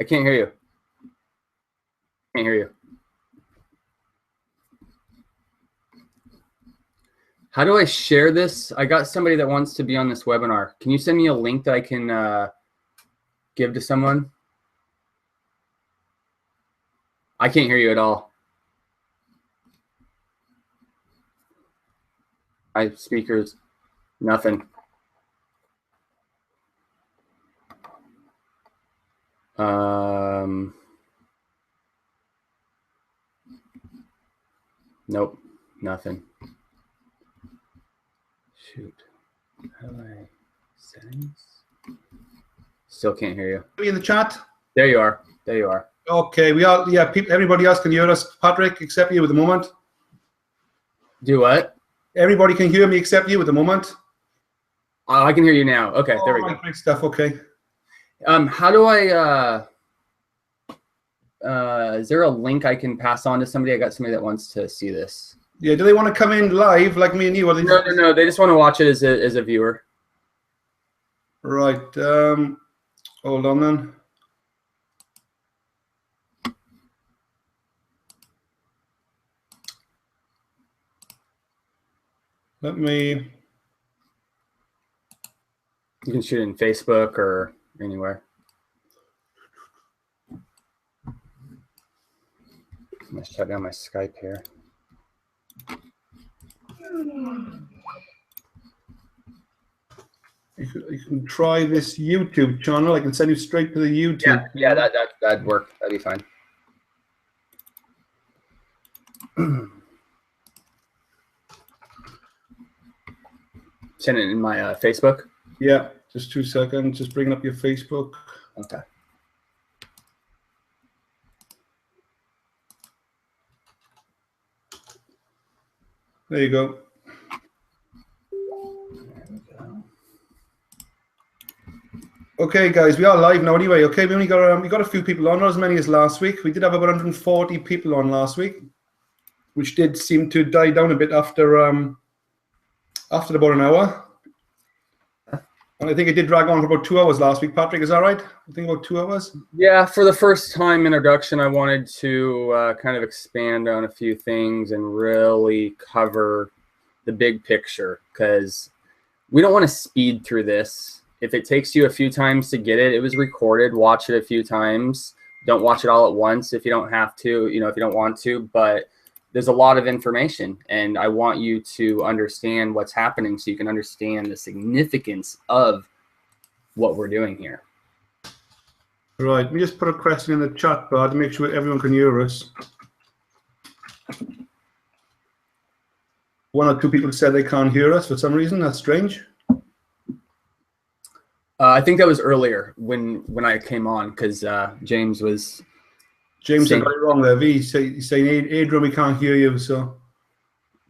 I can't hear you. Can't hear you. How do I share this? I got somebody that wants to be on this webinar. Can you send me a link that I can give to someone? I can't hear you at all. My speakers, nothing. Nope, nothing. Shoot. How do I settings? Still can't hear you. Are you in the chat? There you are. There you are. Okay, we all, yeah, people, everybody else can hear us. Patrick, except you at the moment. Do what? Everybody can hear me except you at the moment. Oh, I can hear you now. Okay, there we go. Great stuff. Okay. How do I? Is there a link I can pass on to somebody? I got somebody that wants to see this. Yeah. Do they want to come in live like me and you? Or they No. They just want to watch it as a viewer. Right. Hold on then. Let me. You can shoot it in Facebook or anywhere. I'm gonna shut down my Skype here. You can try this YouTube channel. I can send you straight to the YouTube. Yeah, that'd work. That'd be fine. Send it in my Facebook. Yeah, just 2 seconds. Just bringing up your Facebook. Okay. There you go. Okay, guys, we are live now anyway. Okay, we only got we got a few people on, not as many as last week. We did have about 140 people on last week, which did seem to die down a bit after about an hour. And I think it did drag on for about 2 hours last week. Patrick, is that right? I think about 2 hours. Yeah, for the first time introduction, I wanted to kind of expand on a few things and really cover the big picture, because we don't want to speed through this. If it takes you a few times to get it, it was recorded. Watch it a few times. Don't watch it all at once if you don't have to, if you don't want to. But there's a lot of information, and I want you to understand what's happening so you can understand the significance of what we're doing here. Right. Let me just put a question in the chat bar to make sure everyone can hear us. 1 or 2 people said they can't hear us for some reason. That's strange. I think that was earlier when I came on, because James was. James got it wrong there. He's saying, Adrian, we can't hear you. So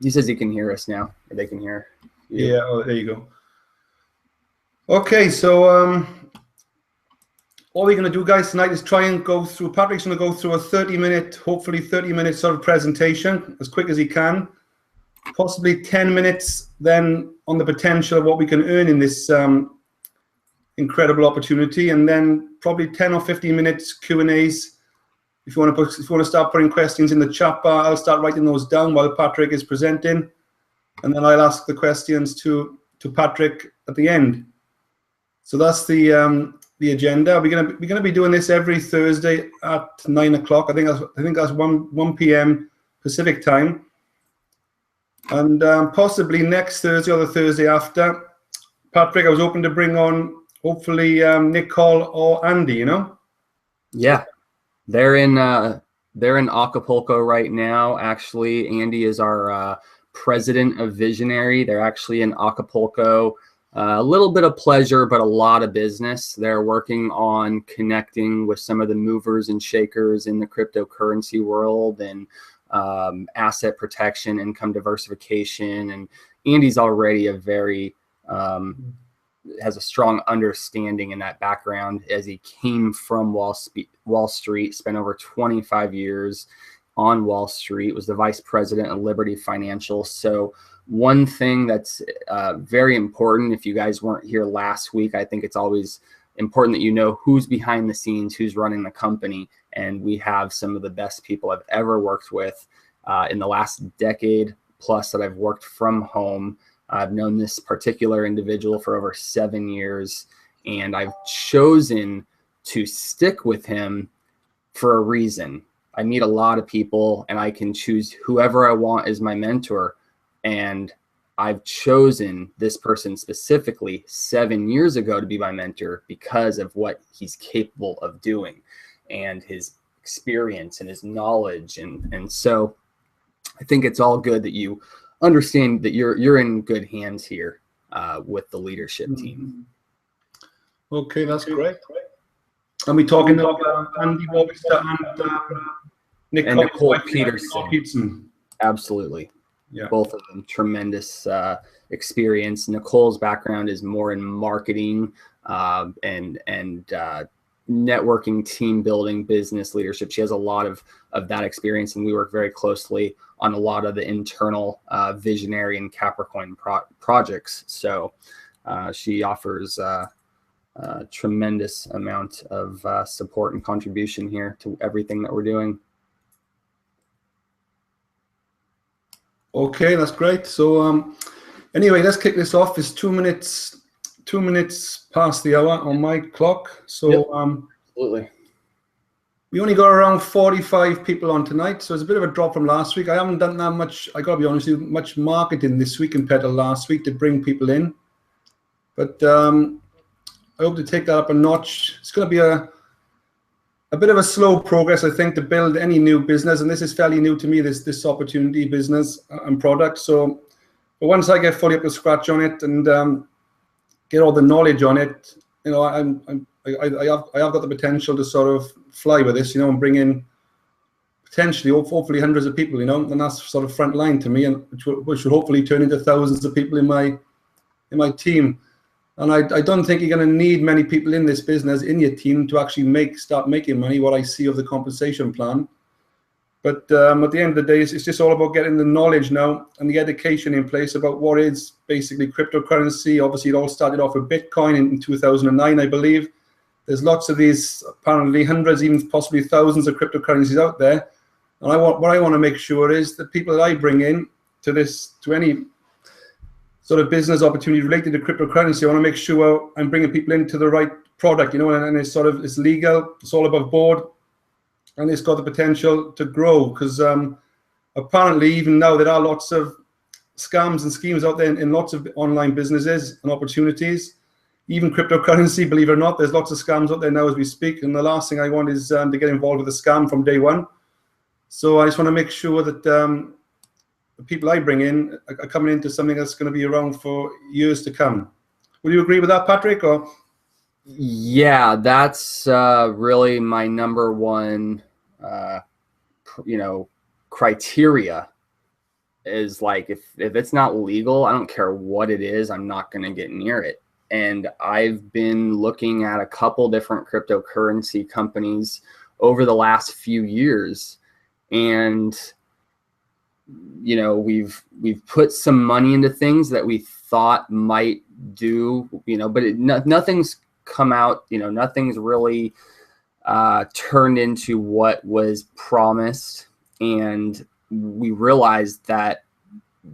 he says he can hear us now, or they can hear you. Yeah, oh, there you go. Okay, so all we're going to do, guys, tonight is try and go through. Patrick's going to go through a 30-minute, hopefully 30-minute sort of presentation as quick as he can. Possibly 10 minutes then on the potential of what we can earn in this incredible opportunity, and then probably 10 or 15 minutes Q&As. If you want to start putting questions in the chat bar, I'll start writing those down while Patrick is presenting, and then I'll ask the questions to Patrick at the end. So that's the agenda. We're gonna be doing this every Thursday at 9 o'clock. I think that's 1 p.m. Pacific time, and possibly next Thursday or the Thursday after. Patrick, I was hoping to bring on hopefully Nicole or Andy. Yeah. They're in Acapulco right now. Actually, Andy is our president of Visionary. They're actually in Acapulco. A little bit of pleasure, but a lot of business. They're working on connecting with some of the movers and shakers in the cryptocurrency world, and asset protection, income diversification. And Andy's already a very has a strong understanding in that background, as he came from Wall Street, spent over 25 years on Wall Street, was the vice president of Liberty Financial. So one thing that's very important, if you guys weren't here last week, I think it's always important that you know who's behind the scenes, who's running the company. And we have some of the best people I've ever worked with in the last decade plus that I've worked from home. I've known this particular individual for over 7 years, and I've chosen to stick with him for a reason. I meet a lot of people, and I can choose whoever I want as my mentor. And I've chosen this person specifically 7 years ago to be my mentor because of what he's capable of doing and his experience and his knowledge. And so I think it's all good that you understand that you're in good hands here with the leadership team. Okay, that's great. And we talking about Andy Wobster and Nicole Peterson. Absolutely. Yeah. Both of them tremendous experience. Nicole's background is more in marketing and networking, team building, business leadership. She has a lot of that experience, and we work very closely on a lot of the internal Visionary and Capricoin projects. So she offers a tremendous amount of support and contribution here to everything that we're doing. Okay, that's great. So anyway, let's kick this off. It's 2 minutes past the hour on my clock. So yep, absolutely. We only got around 45 people on tonight, so it's a bit of a drop from last week. I haven't done that much, I gotta be honest with you, much marketing this week compared to last week to bring people in. But I hope to take that up a notch. It's gonna be a bit of a slow progress, I think, to build any new business, and this is fairly new to me, this opportunity business and product. So but once I get fully up to scratch on it and get all the knowledge on it, you know, I have got the potential to sort of fly with this, you know, and bring in potentially, hopefully, hundreds of people, you know, and that's sort of front line to me, and which will hopefully turn into thousands of people in my team. And I don't think you're going to need many people in this business in your team to actually start making money, what I see of the compensation plan. But at the end of the day, it's just all about getting the knowledge now and the education in place about what is basically cryptocurrency. Obviously, it all started off with Bitcoin in 2009, I believe. There's lots of these, apparently hundreds, even possibly thousands of cryptocurrencies out there. And what I want to make sure is that people that I bring in to any sort of business opportunity related to cryptocurrency, I want to make sure I'm bringing people into the right product, you know, and it's legal, it's all above board, and it's got the potential to grow, because apparently even now there are lots of scams and schemes out there in lots of online businesses and opportunities. Even cryptocurrency, believe it or not, there's lots of scams out there now as we speak, and the last thing I want is to get involved with a scam from day one. So I just want to make sure that the people I bring in are coming into something that's going to be around for years to come. Would you agree with that, Patrick? Or? Yeah, that's really my number one, criteria is like, if it's not legal, I don't care what it is, I'm not going to get near it. And I've been looking at a couple different cryptocurrency companies over the last few years, and you know, we've put some money into things that we thought might do, you know, but nothing's come out, you know, nothing's really turned into what was promised, and we realized that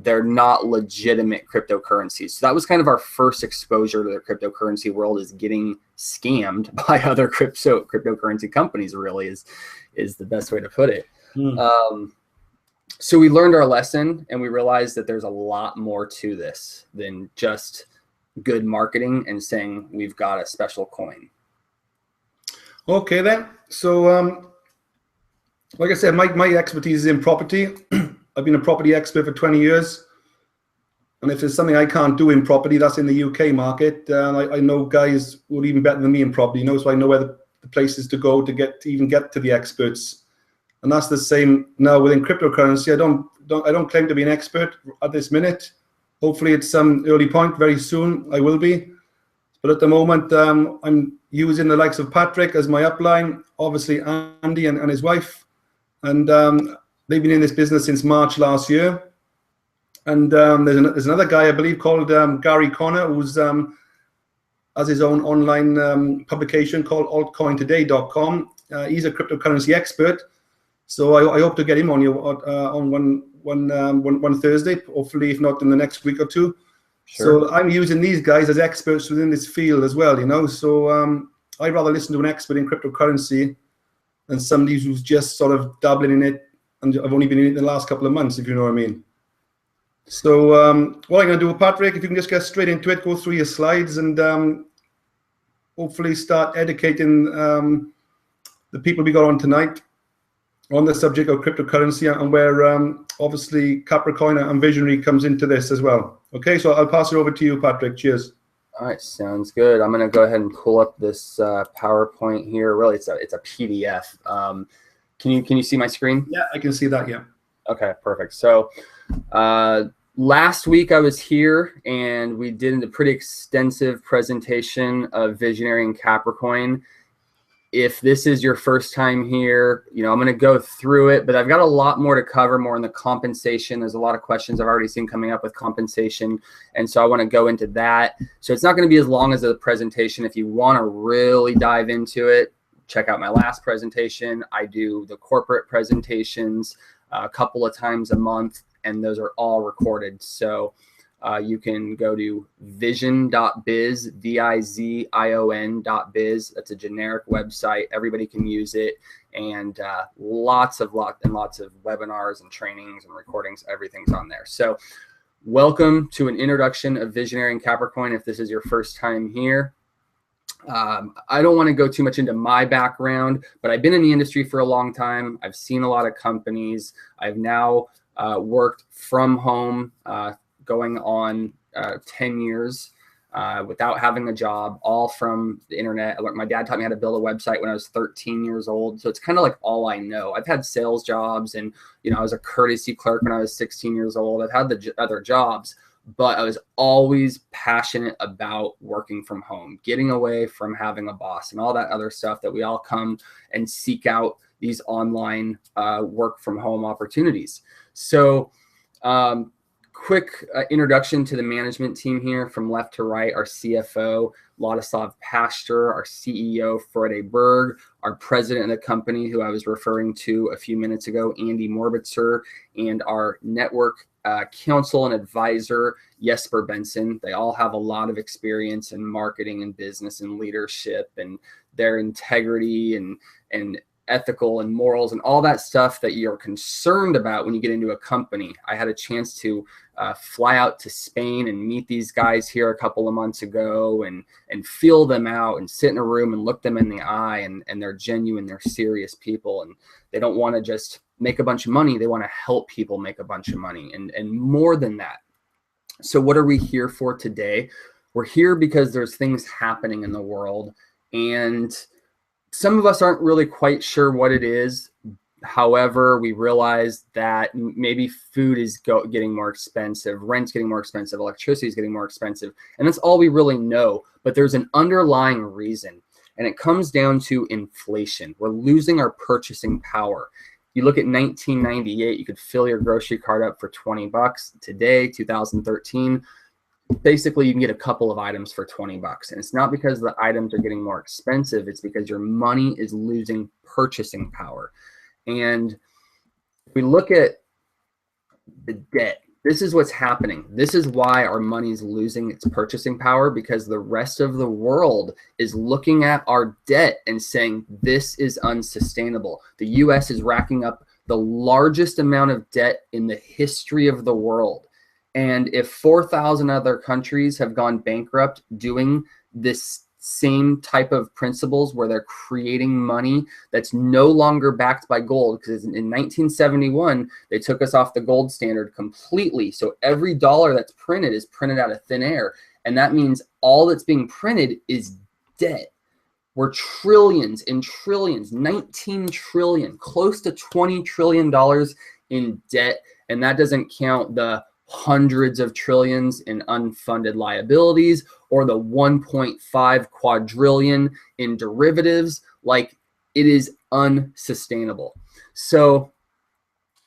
they're not legitimate cryptocurrencies. So that was kind of our first exposure to the cryptocurrency world, is getting scammed by other cryptocurrency companies, really is the best way to put it. So we learned our lesson, and we realized that there's a lot more to this than just good marketing and saying we've got a special coin. Okay then. So like I said, my expertise is in property. I've been a property expert for 20 years. And if there's something I can't do in property, that's in the UK market. I know guys who are even better than me in property, you know, so I know where the places to go to even get to the experts. And that's the same now within cryptocurrency. I don't claim to be an expert at this minute. Hopefully at some early point, very soon, I will be. But at the moment, I'm using the likes of Patrick as my upline, obviously Andy and his wife. And they've been in this business since March last year. And there's another guy, I believe, called Gary Connor, who's has his own online publication called altcointoday.com. He's a cryptocurrency expert, so I hope to get him on you on one Thursday, hopefully, if not in the next week or two. Sure. So I'm using these guys as experts within this field as well, you know. So I'd rather listen to an expert in cryptocurrency than somebody who's just sort of dabbling in it, and I've only been in it the last couple of months, if you know what I mean. So what I'm going to do, Patrick, if you can just get straight into it, go through your slides, and hopefully start educating the people we got on tonight on the subject of cryptocurrency, and where obviously Capricoin and Vizionary comes into this as well. Okay, so I'll pass it over to you, Patrick. Cheers. All right, sounds good. I'm going to go ahead and pull up this PowerPoint here. Really, it's a PDF. Can you see my screen? Yeah, I can see that. Yeah. Okay, perfect. So last week I was here and we did a pretty extensive presentation of Vizionary and Capricoin. If this is your first time here, I'm going to go through it, but I've got a lot more to cover, more in the compensation. There's a lot of questions I've already seen coming up with compensation, and so I want to go into that. So it's not going to be as long as the presentation. If you want to really dive into it, check out my last presentation. I do the corporate presentations a couple of times a month, and those are all recorded. So you can go to vision.biz, vizion.biz. That's a generic website. Everybody can use it. And lots of webinars and trainings and recordings. Everything's on there. So welcome to an introduction of Vizionary and Capricoin if this is your first time here. I don't want to go too much into my background, but I've been in the industry for a long time. I've seen a lot of companies. I've now worked from home, going on 10 years without having a job, all from the internet. My dad taught me how to build a website when I was 13 years old. So it's kind of like all I know. I've had sales jobs, and I was a courtesy clerk when I was 16 years old. I've had the other jobs, but I was always passionate about working from home, getting away from having a boss and all that other stuff that we all come and seek out, these online work from home opportunities. So quick introduction to the management team here from left to right: our CFO, Ladislav Pastor, our CEO, Frode Berg, our president of the company, who I was referring to a few minutes ago, Andy Morbitzer, and our network counsel and advisor, Jesper Benson. They all have a lot of experience in marketing and business and leadership, and their integrity and ethical and morals and all that stuff that you're concerned about when you get into a company. I had a chance to fly out to Spain and meet these guys here a couple of months ago, and feel them out and sit in a room and look them in the eye, and they're genuine, they're serious people, and they don't want to just make a bunch of money. They want to help people make a bunch of money, and more than that. So what are we here for today? We're here because there's things happening in the world, and some of us aren't really quite sure what it is. However, we realize that maybe food is getting more expensive, rent's getting more expensive, electricity is getting more expensive, and that's all we really know. But there's an underlying reason, and it comes down to inflation. We're losing our purchasing power. You look at 1998, you could fill your grocery cart up for 20 bucks. Today, 2013, basically you can get a couple of items for 20 bucks. And it's not because the items are getting more expensive, it's because your money is losing purchasing power. And if we look at the debt, this is what's happening. This is why our money is losing its purchasing power, because the rest of the world is looking at our debt and saying, this is unsustainable. The US is racking up the largest amount of debt in the history of the world. And if 4,000 other countries have gone bankrupt doing this same type of principles, where they're creating money that's no longer backed by gold, because in 1971, they took us off the gold standard completely. So every dollar that's printed is printed out of thin air. And that means all that's being printed is debt. We're trillions and trillions, 19 trillion, close to $20 trillion in debt. And that doesn't count the hundreds of trillions in unfunded liabilities, or the 1.5 quadrillion in derivatives. Like, it is unsustainable. So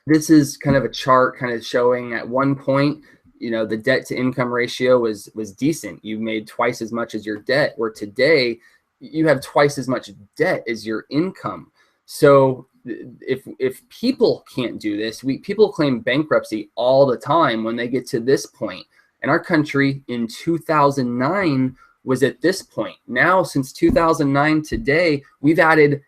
this is kind of a chart kind of showing at one point, you know, the debt to income ratio was decent. You made twice as much as your debt, where today you have twice as much debt as your income. So if people can't do this, people claim bankruptcy all the time when they get to this point. And our country in 2009 was at this point. Now, since 2009 today, we've added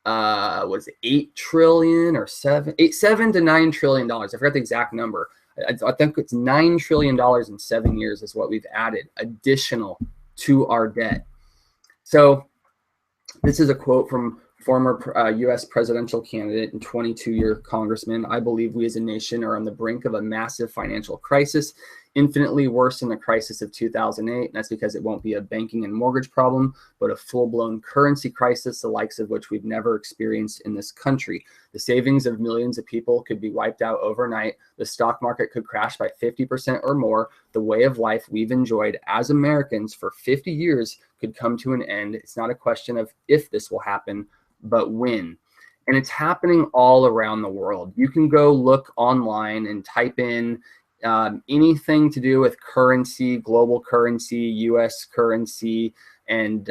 was it 8 trillion or 7 to $9 trillion. I forgot the exact number. I think it's $9 trillion in 7 years is what we've added additional to our debt. So this is a quote from former U.S. presidential candidate and 22-year congressman. I believe we as a nation are on the brink of a massive financial crisis, infinitely worse than the crisis of 2008. And that's because it won't be a banking and mortgage problem, but a full-blown currency crisis, the likes of which we've never experienced in this country. The savings of millions of people could be wiped out overnight. The stock market could crash by 50% or more. The way of life we've enjoyed as Americans for 50 years could come to an end. It's not a question of if this will happen, but when. And it's happening all around the world. You can go look online and type in anything to do with currency, global currency, US currency, and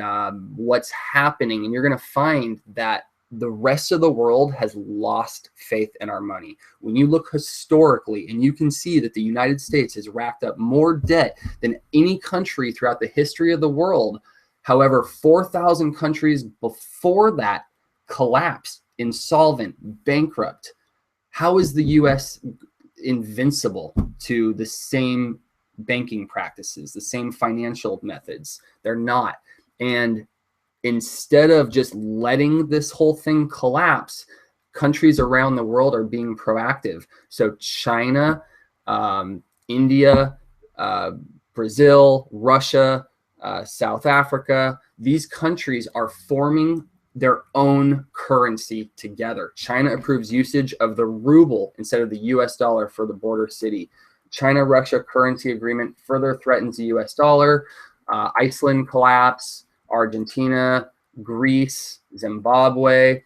what's happening. And you're going to find that the rest of the world has lost faith in our money. When you look historically, and you can see that the United States has racked up more debt than any country throughout the history of the world. However, 4,000 countries before that collapsed, insolvent, bankrupt. How is the US invincible to the same banking practices, the same financial methods? They're not. And instead of just letting this whole thing collapse, countries around the world are being proactive. So China, India, Brazil, Russia, South Africa, these countries are forming their own currency together. China approves usage of the ruble instead of the US dollar for the border city. China-Russia currency agreement further threatens the US dollar. Iceland collapse, Argentina, Greece, Zimbabwe.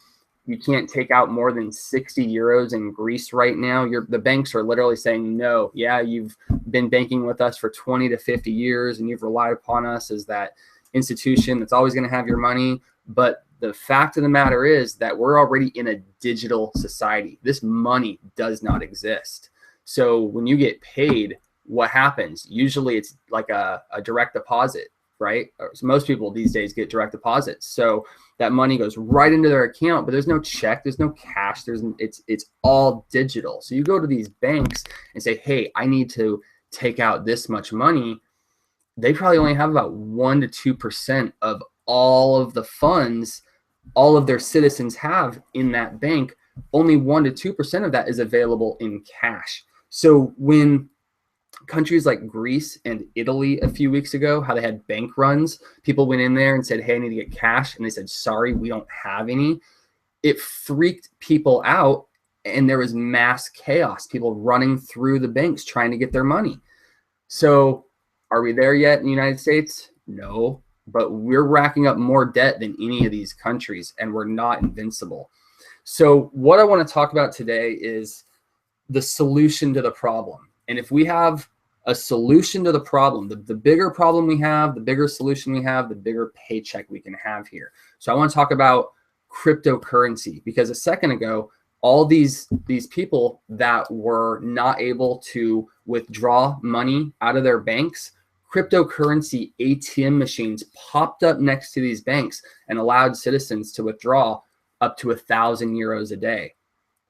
You can't take out more than 60 euros in Greece right now. The banks are literally saying, no, yeah, you've been banking with us for 20 to 50 years and you've relied upon us as that institution that's always going to have your money. But the fact of the matter is that we're already in a digital society. This money does not exist. So when you get paid, what happens? Usually it's like a direct deposit, right? So most people these days get direct deposits. So that money goes right into their account, but there's no check, there's no cash, it's all digital. So you go to these banks and say, hey, I need to take out this much money. They probably only have about 1 to 2% of all of the funds all of their citizens have in that bank. Only 1 to 2% of that is available in cash. So when countries like Greece and Italy a few weeks ago, how they had bank runs, people went in there and said, hey, I need to get cash. And they said, sorry, we don't have any. It freaked people out. And there was mass chaos, people running through the banks trying to get their money. So are we there yet in the United States? No, but we're racking up more debt than any of these countries, and we're not invincible. So what I want to talk about today is the solution to the problem. And if we have a solution to the problem, the bigger problem we have, the bigger solution we have, the bigger paycheck we can have here. So I want to talk about cryptocurrency, because a second ago, all these people that were not able to withdraw money out of their banks, cryptocurrency ATM machines popped up next to these banks and allowed citizens to withdraw up to 1,000 euros a day.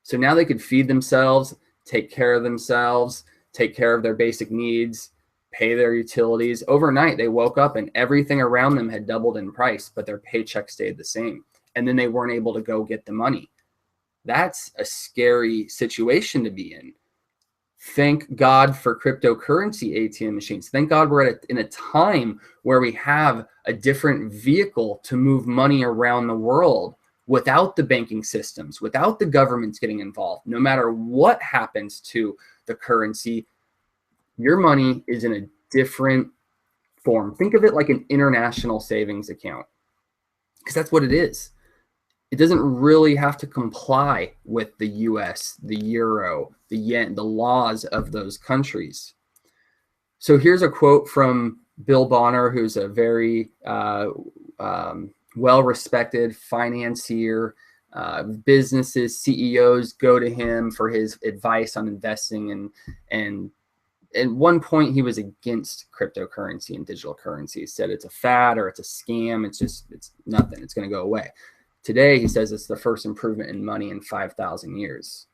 So now they could feed themselves, take care of themselves, take care of their basic needs, pay their utilities. Overnight, they woke up and everything around them had doubled in price, but their paycheck stayed the same. And then they weren't able to go get the money. That's a scary situation to be in. Thank God for cryptocurrency ATM machines. Thank God we're in a time where we have a different vehicle to move money around the world without the banking systems, without the governments getting involved. No matter what happens to the currency, your money is in a different form. Think of it like an international savings account, because that's what it is. It doesn't really have to comply with the US, the euro, the yen, the laws of those countries. So here's a quote from Bill Bonner, who's a very well-respected financier. Businesses, CEOs go to him for his advice on investing, and at one point he was against cryptocurrency and digital currency. He said it's a fad or it's a scam. It's nothing. It's going to go away. Today, he says it's the first improvement in money in 5,000 years.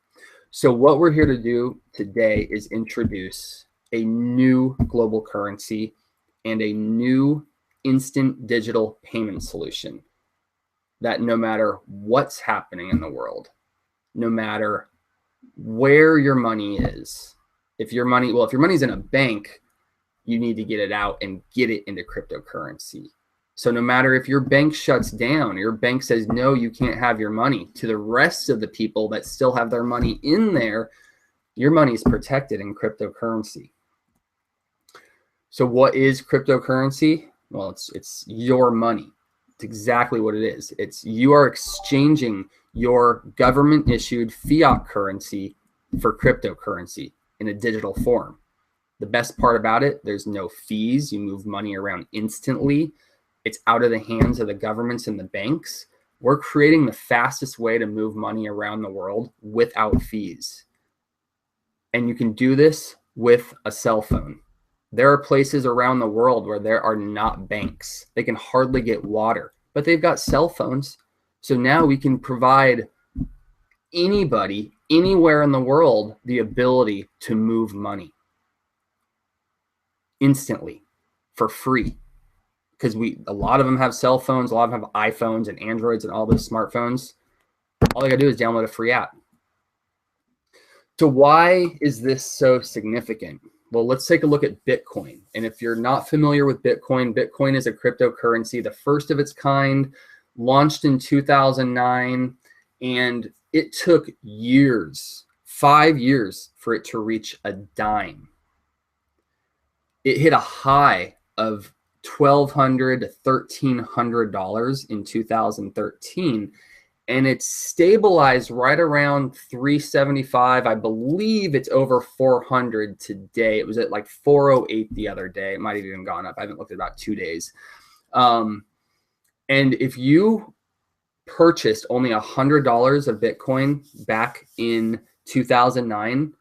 So what we're here to do today is introduce a new global currency and a new instant digital payment solution that no matter what's happening in the world, no matter where your money is, if your money's in a bank, you need to get it out and get it into cryptocurrency. So no matter if your bank shuts down, your bank says, no, you can't have your money, to the rest of the people that still have their money in there, your money is protected in cryptocurrency. So what is cryptocurrency? Well, it's your money. It's exactly what it is. You are exchanging your government issued fiat currency for cryptocurrency in a digital form. The best part about it, there's no fees. You move money around instantly. It's out of the hands of the governments and the banks. We're creating the fastest way to move money around the world without fees. And you can do this with a cell phone. There are places around the world where there are not banks. They can hardly get water, but they've got cell phones. So now we can provide anybody, anywhere in the world, the ability to move money instantly for free. Because a lot of them have cell phones, a lot of them have iPhones and Androids and all those smartphones. All they gotta do is download a free app. So why is this so significant? Well, let's take a look at Bitcoin. And if you're not familiar with Bitcoin, Bitcoin is a cryptocurrency, the first of its kind, launched in 2009, and it took years, 5 years, for it to reach a dime. It hit a high of $1,200 to $1,300 in 2013, and it's stabilized right around 375. I believe it's over 400 today. It was at like 408 the other day. It might have even gone up. I haven't looked at about 2 days. And if you purchased only $100 of Bitcoin back in 2009,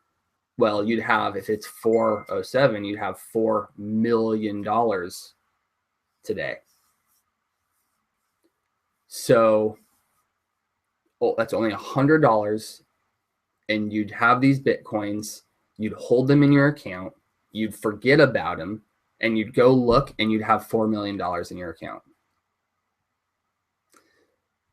well, you'd have, if it's 407, you'd have $4 million today. So that's only $100, and you'd have these Bitcoins, you'd hold them in your account, you'd forget about them, and you'd go look and you'd have $4 million in your account.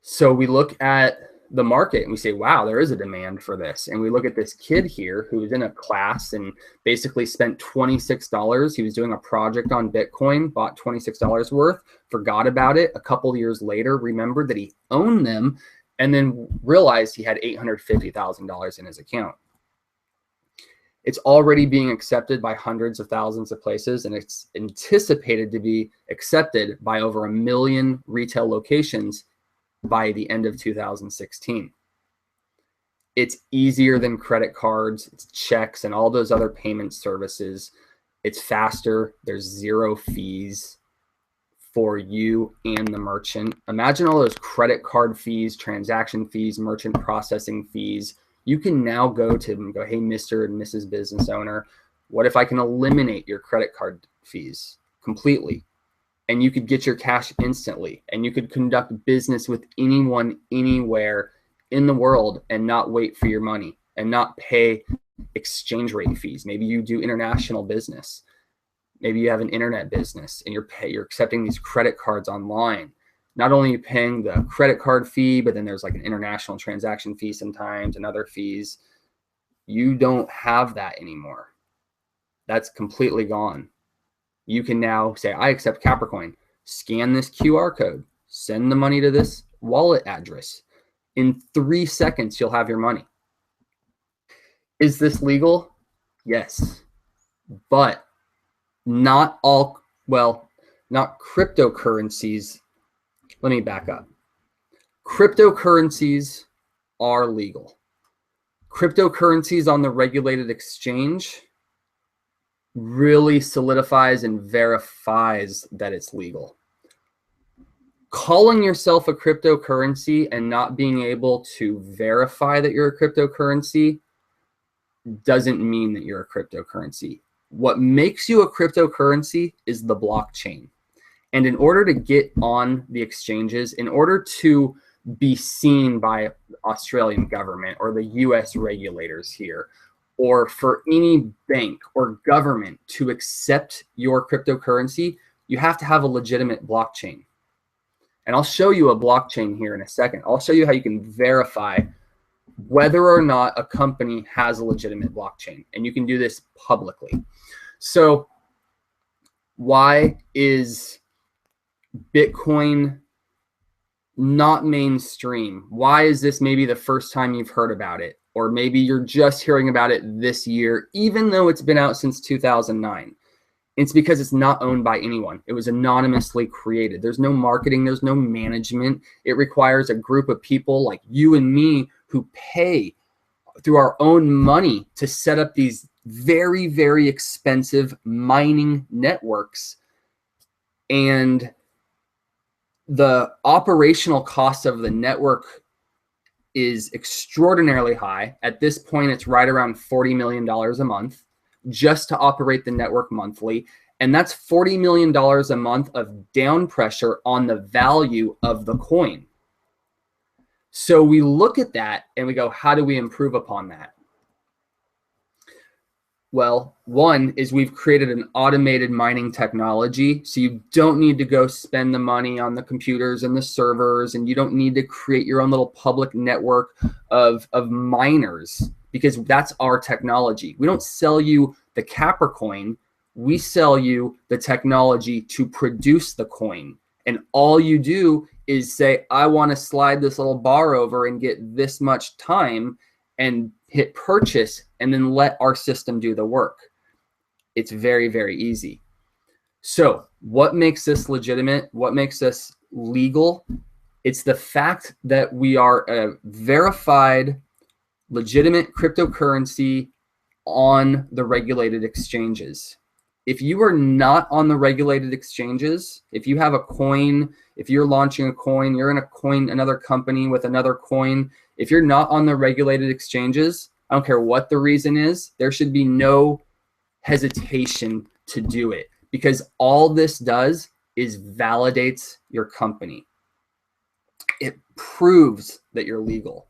So we look at the market and we say, wow, there is a demand for this. And we look at this kid here who was in a class and basically spent $26. He was doing a project on Bitcoin, bought $26 worth, forgot about it. A couple of years later, remembered that he owned them, and then realized he had $850,000 in his account. It's already being accepted by hundreds of thousands of places, and it's anticipated to be accepted by over 1 million retail locations by the end of 2016. It's easier than credit cards, it's checks, and all those other payment services. It's faster. There's zero fees for you and the merchant. Imagine all those credit card fees, transaction fees, merchant processing fees. You can now go to them and go, hey, Mr. and Mrs. Business Owner, what if I can eliminate your credit card fees completely? And you could get your cash instantly, and you could conduct business with anyone, anywhere in the world, and not wait for your money and not pay exchange rate fees. Maybe you do international business. Maybe you have an internet business and you're accepting these credit cards online. Not only are you paying the credit card fee, but then there's like an international transaction fee sometimes and other fees. You don't have that anymore. That's completely gone. You can now say, I accept Capricoin, scan this QR code, send the money to this wallet address. In 3 seconds, you'll have your money. Is this legal? Yes, but not cryptocurrencies. Let me back up. Cryptocurrencies are legal. Cryptocurrencies on the regulated exchange really solidifies and verifies that it's legal. Calling yourself a cryptocurrency and not being able to verify that you're a cryptocurrency doesn't mean that you're a cryptocurrency. What makes you a cryptocurrency is the blockchain. And in order to get on the exchanges, in order to be seen by the Australian government or the US regulators here, or for any bank or government to accept your cryptocurrency, you have to have a legitimate blockchain. And I'll show you a blockchain here in a second. I'll show you how you can verify whether or not a company has a legitimate blockchain. And you can do this publicly. So why is Bitcoin not mainstream? Why is this maybe the first time you've heard about it? Or maybe you're just hearing about it this year, even though it's been out since 2009. It's because it's not owned by anyone. It was anonymously created. There's no marketing. There's no management. It requires a group of people like you and me who pay through our own money to set up these very, very expensive mining networks. And the operational cost of the network is extraordinarily high. At this point, it's right around $40 million a month just to operate the network monthly. And that's $40 million a month of down pressure on the value of the coin. So we look at that and we go, how do we improve upon that? Well, one is we've created an automated mining technology. So you don't need to go spend the money on the computers and the servers, and you don't need to create your own little public network of miners, because that's our technology. We don't sell you the Capricoin. We sell you the technology to produce the coin. And all you do is say, I want to slide this little bar over and get this much time, and hit purchase, and then let our system do the work. It's very, very easy. So what makes this legitimate? What makes this legal? It's the fact that we are a verified, legitimate cryptocurrency on the regulated exchanges. If you are not on the regulated exchanges, if you have a coin, if you're launching a coin, you're in a coin, another company with another coin, if you're not on the regulated exchanges, I don't care what the reason is, there should be no hesitation to do it, because all this does is validates your company. It proves that you're legal.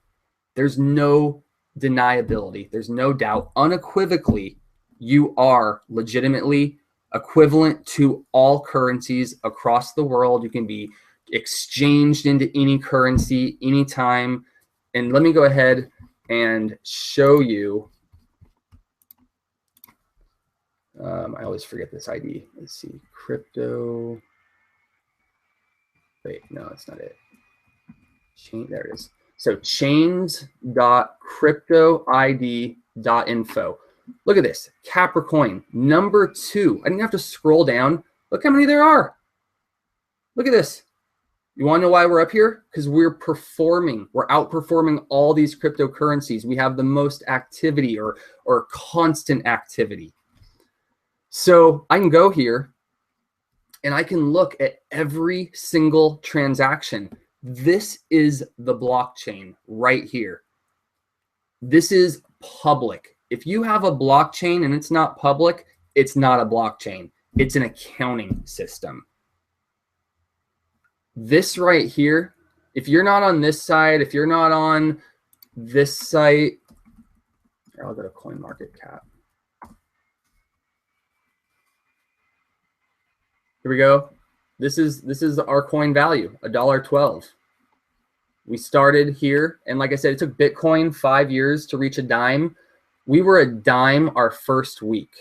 There's no deniability. There's no doubt. Unequivocally, you are legitimately equivalent to all currencies across the world. You can be exchanged into any currency anytime. And let me go ahead and show you. I always forget this ID. Let's see, crypto. Wait, no, that's not it. Chain, there it is. So chains.cryptoid.info. Look at this, Capricoin, number 2. I didn't have to scroll down. Look how many there are. Look at this. You want to know why we're up here? Because we're performing. We're outperforming all these cryptocurrencies. We have the most activity or constant activity. So I can go here and I can look at every single transaction. This is the blockchain right here. This is public. If you have a blockchain and it's not public, it's not a blockchain. It's an accounting system. This right here, if you're not on this side, if you're not on this site, here, I'll go to CoinMarketCap. Here we go. This is our coin value, $1.12. We started here, and like I said, it took Bitcoin 5 years to reach a dime. We were a dime our first week.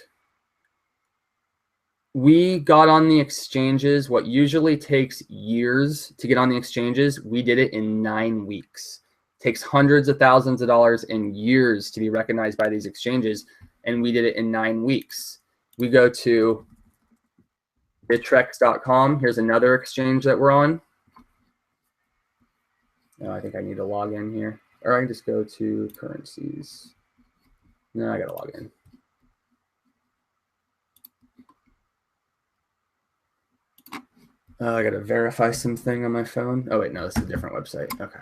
We got on the exchanges, what usually takes years to get on the exchanges, we did it in 9 weeks. It takes hundreds of thousands of dollars and years to be recognized by these exchanges, and we did it in 9 weeks. We go to Bittrex.com. Here's another exchange that we're on. No, I think I need to log in here. Or I can just go to currencies. No, I gotta log in. I got to verify something on my phone. Oh, wait, no, this is a different website. Okay.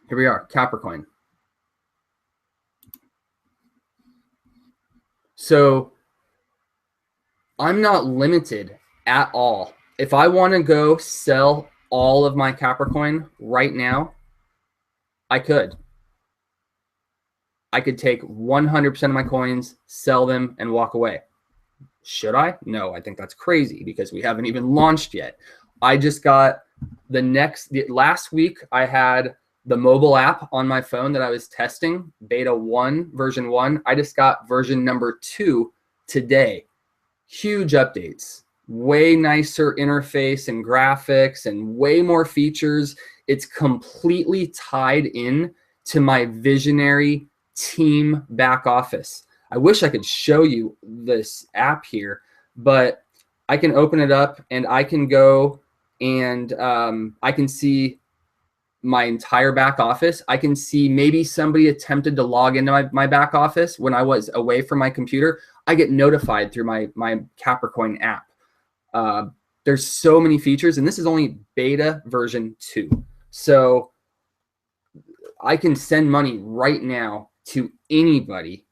Here we are, Capricoin. So I'm not limited at all. If I want to go sell all of my Capricoin right now, I could. I could take 100% of my coins, sell them, and walk away. Should I? No, I think that's crazy because we haven't even launched yet. I just got last week I had the mobile app on my phone that I was testing, beta 1, version 1. I just got version number 2 today. Huge updates, way nicer interface and graphics and way more features. It's completely tied in to my Visionary team back office. I wish I could show you this app here, but I can open it up and I can go and I can see my entire back office. I can see maybe somebody attempted to log into my back office when I was away from my computer. I get notified through my Capricoin app. There's so many features, and this is only beta version 2. So I can send money right now to anybody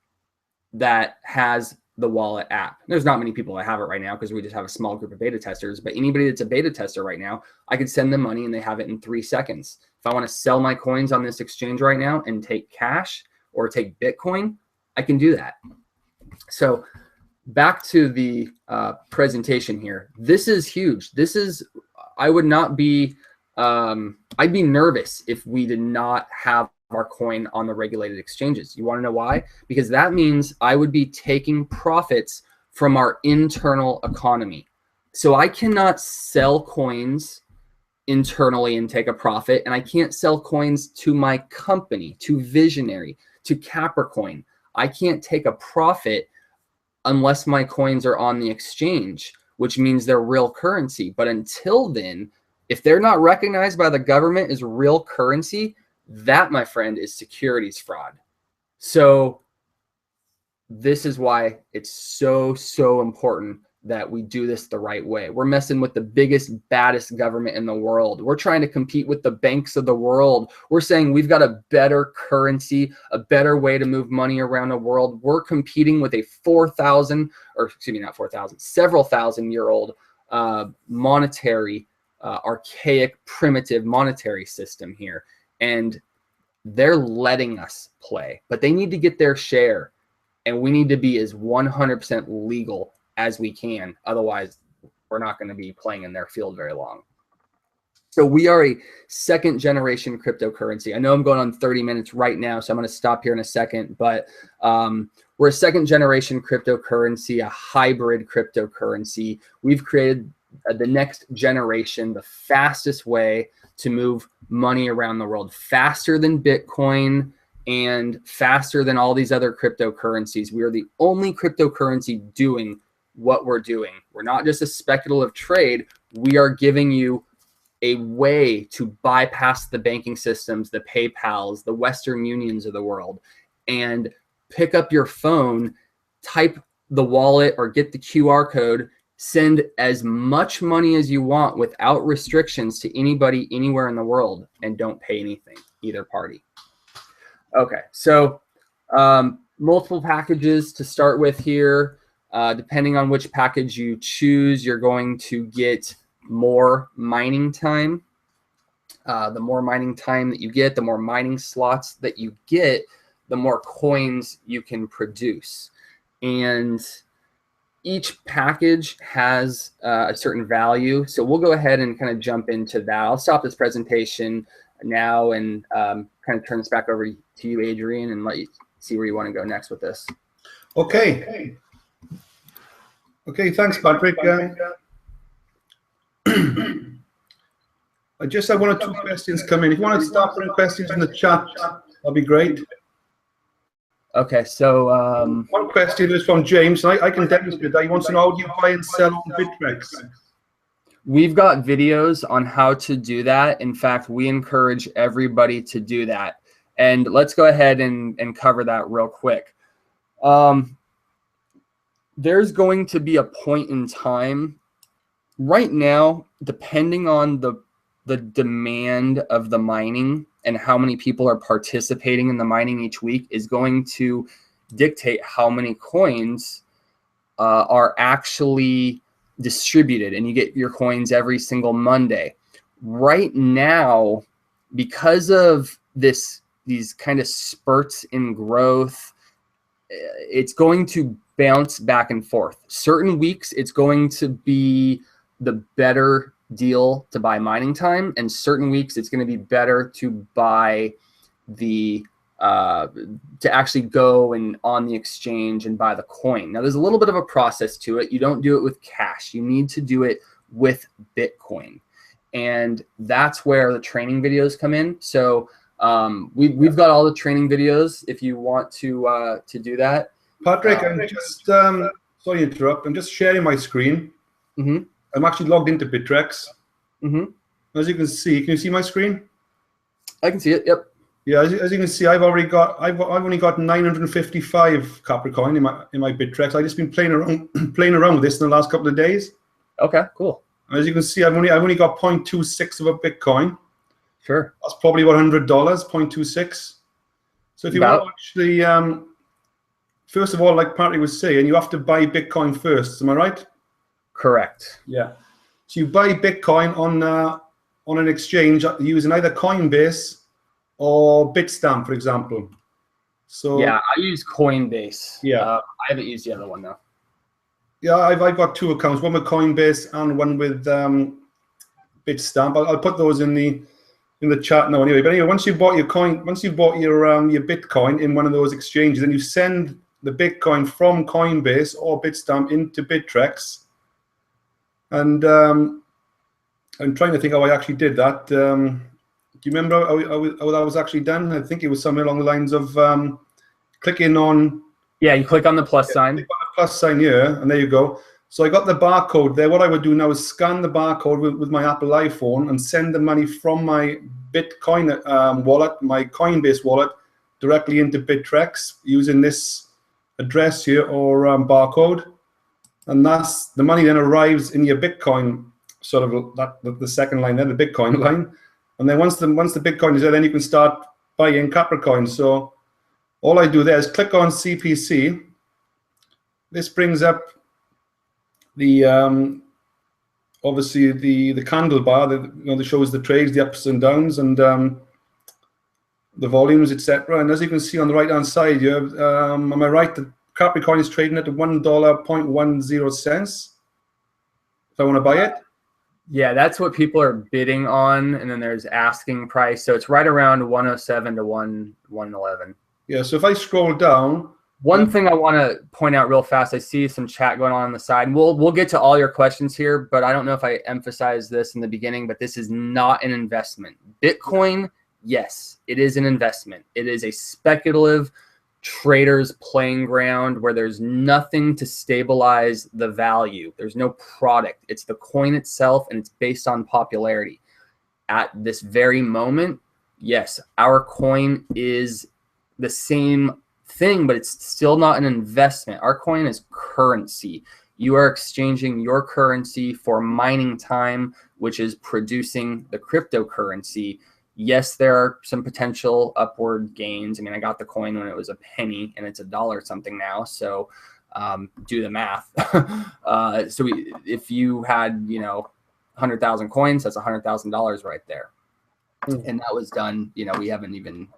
that has the wallet app. There's not many people that have it right now because we just have a small group of beta testers, but anybody that's a beta tester right now, I could send them money and they have it in 3 seconds. If I want to sell my coins on this exchange right now and take cash or take Bitcoin, I can do that. So back to the presentation here. This is huge. I would not be, I'd be nervous if we did not have our coin on the regulated exchanges. You want to know why? Because that means I would be taking profits from our internal economy. So I cannot sell coins internally and take a profit, and I can't sell coins to my company, to Visionary, to Capricoin. I can't take a profit unless my coins are on the exchange, which means they're real currency. But until then, if they're not recognized by the government as real currency, that, my friend, is securities fraud. So this is why it's so important that we do this the right way. We're messing with the biggest, baddest government in the world. We're trying to compete with the banks of the world. We're saying we've got a better currency, a better way to move money around the world. We're competing with a several thousand-year-old monetary, archaic, primitive monetary system here. And they're letting us play, but they need to get their share, and we need to be as 100% legal as we can. Otherwise, we're not going to be playing in their field very long. So we are a second generation cryptocurrency. I know I'm going on 30 minutes right now, so I'm going to stop here in a second, but we're a second generation cryptocurrency, a hybrid cryptocurrency. We've created the next generation, the fastest way to move money around the world, faster than Bitcoin and faster than all these other cryptocurrencies. We are the only cryptocurrency doing what we're doing. We're not just a speculative trade. We are giving you a way to bypass the banking systems, the PayPals, the Western Unions of the world, and pick up your phone, type the wallet or get the QR code, send as much money as you want without restrictions to anybody anywhere in the world, and don't pay anything, either party. Okay, so multiple packages to start with here. Depending on which package you choose, you're going to get more mining time. The more mining time that you get, the more mining slots that you get, the more coins you can produce. And each package has a certain value. So we'll go ahead and kind of jump into that. I'll stop this presentation now and kind of turn this back over to you, Adrian, and let you see where you want to go next with this. Okay. Okay, thanks, Patrick. I just had 1 or 2 questions come in. If you want to start putting questions in the chat, that'll be great. Okay, so one question is from James. I can demonstrate that. He wants to know how do you buy and sell on Bittrex? We've got videos on how to do that. In fact, we encourage everybody to do that. And let's go ahead and cover that real quick. There's going to be a point in time right now, depending on the demand of the mining and how many people are participating in the mining each week is going to dictate how many coins are actually distributed, and you get your coins every single Monday. Right now, because of these kind of spurts in growth, it's going to bounce back and forth. Certain weeks, it's going to be the better deal to buy mining time, and certain weeks, it's going to be better to buy the to actually go and on the exchange and buy the coin. Now, there's a little bit of a process to it. You don't do it with cash. You need to do it with Bitcoin, and that's where the training videos come in. So we've got all the training videos if you want to do that. Patrick, I'm just sorry to interrupt. I'm just sharing my screen. Mm-hmm. I'm actually logged into Bittrex. Mm-hmm. As you can see my screen? I can see it. Yep. Yeah, as you can see, I've only got 955 Capricoin in my Bittrex. I've just been playing around with this in the last couple of days. Okay, cool. As you can see, I've only got 0.26 of a Bitcoin. Sure. That's probably about $100, 0.26. So if you want to actually, first of all, like Patrick was saying, you have to buy Bitcoin first. Am I right? Correct. Yeah. So you buy Bitcoin on an exchange using either Coinbase or Bitstamp, for example. So yeah, I use Coinbase. Yeah. I haven't used the other one though. Yeah, I've got two accounts, one with Coinbase and one with Bitstamp. I'll put those in the chat now anyway. But anyway, once you've bought your Bitcoin in one of those exchanges, then you send the Bitcoin from Coinbase or Bitstamp into Bittrex. And I'm trying to think how I actually did that. Do you remember how that was actually done? I think it was somewhere along the lines of clicking on. Yeah, you click on the plus sign. Click on the plus sign here, and there you go. So I got the barcode there. What I would do now is scan the barcode with my Apple iPhone and send the money from my Bitcoin wallet, my Coinbase wallet, directly into Bittrex using this address here or barcode. And that's the money then arrives in your Bitcoin, sort of the second line there, the Bitcoin line. And then once the Bitcoin is there, then you can start buying Capricoin. So all I do there is click on CPC. This brings up the obviously the candle bar that shows the trades, the ups and downs, and the volumes, etc. And as you can see on the right hand side here, am I right that Capricoin is trading at $1.10 if I want to buy it? Yeah, that's what people are bidding on, and then there's asking price. So it's right around 107 to 111. Yeah, so if I scroll down. One thing I want to point out real fast, I see some chat going on the side. We'll get to all your questions here, but I don't know if I emphasized this in the beginning, but this is not an investment. Bitcoin, yes, it is an investment. It is a speculative trader's playing ground where there's nothing to stabilize the value. There's no product. It's the coin itself, and it's based on popularity. At this very moment, yes, our coin is the same thing, but it's still not an investment. Our coin is currency. You are exchanging your currency for mining time, which is producing the cryptocurrency. Yes, there are some potential upward gains. I mean, I got the coin when it was a penny, and it's $1 something now. So do the math. So if you had, 100,000 coins, that's $100,000 right there. And that was done, we haven't even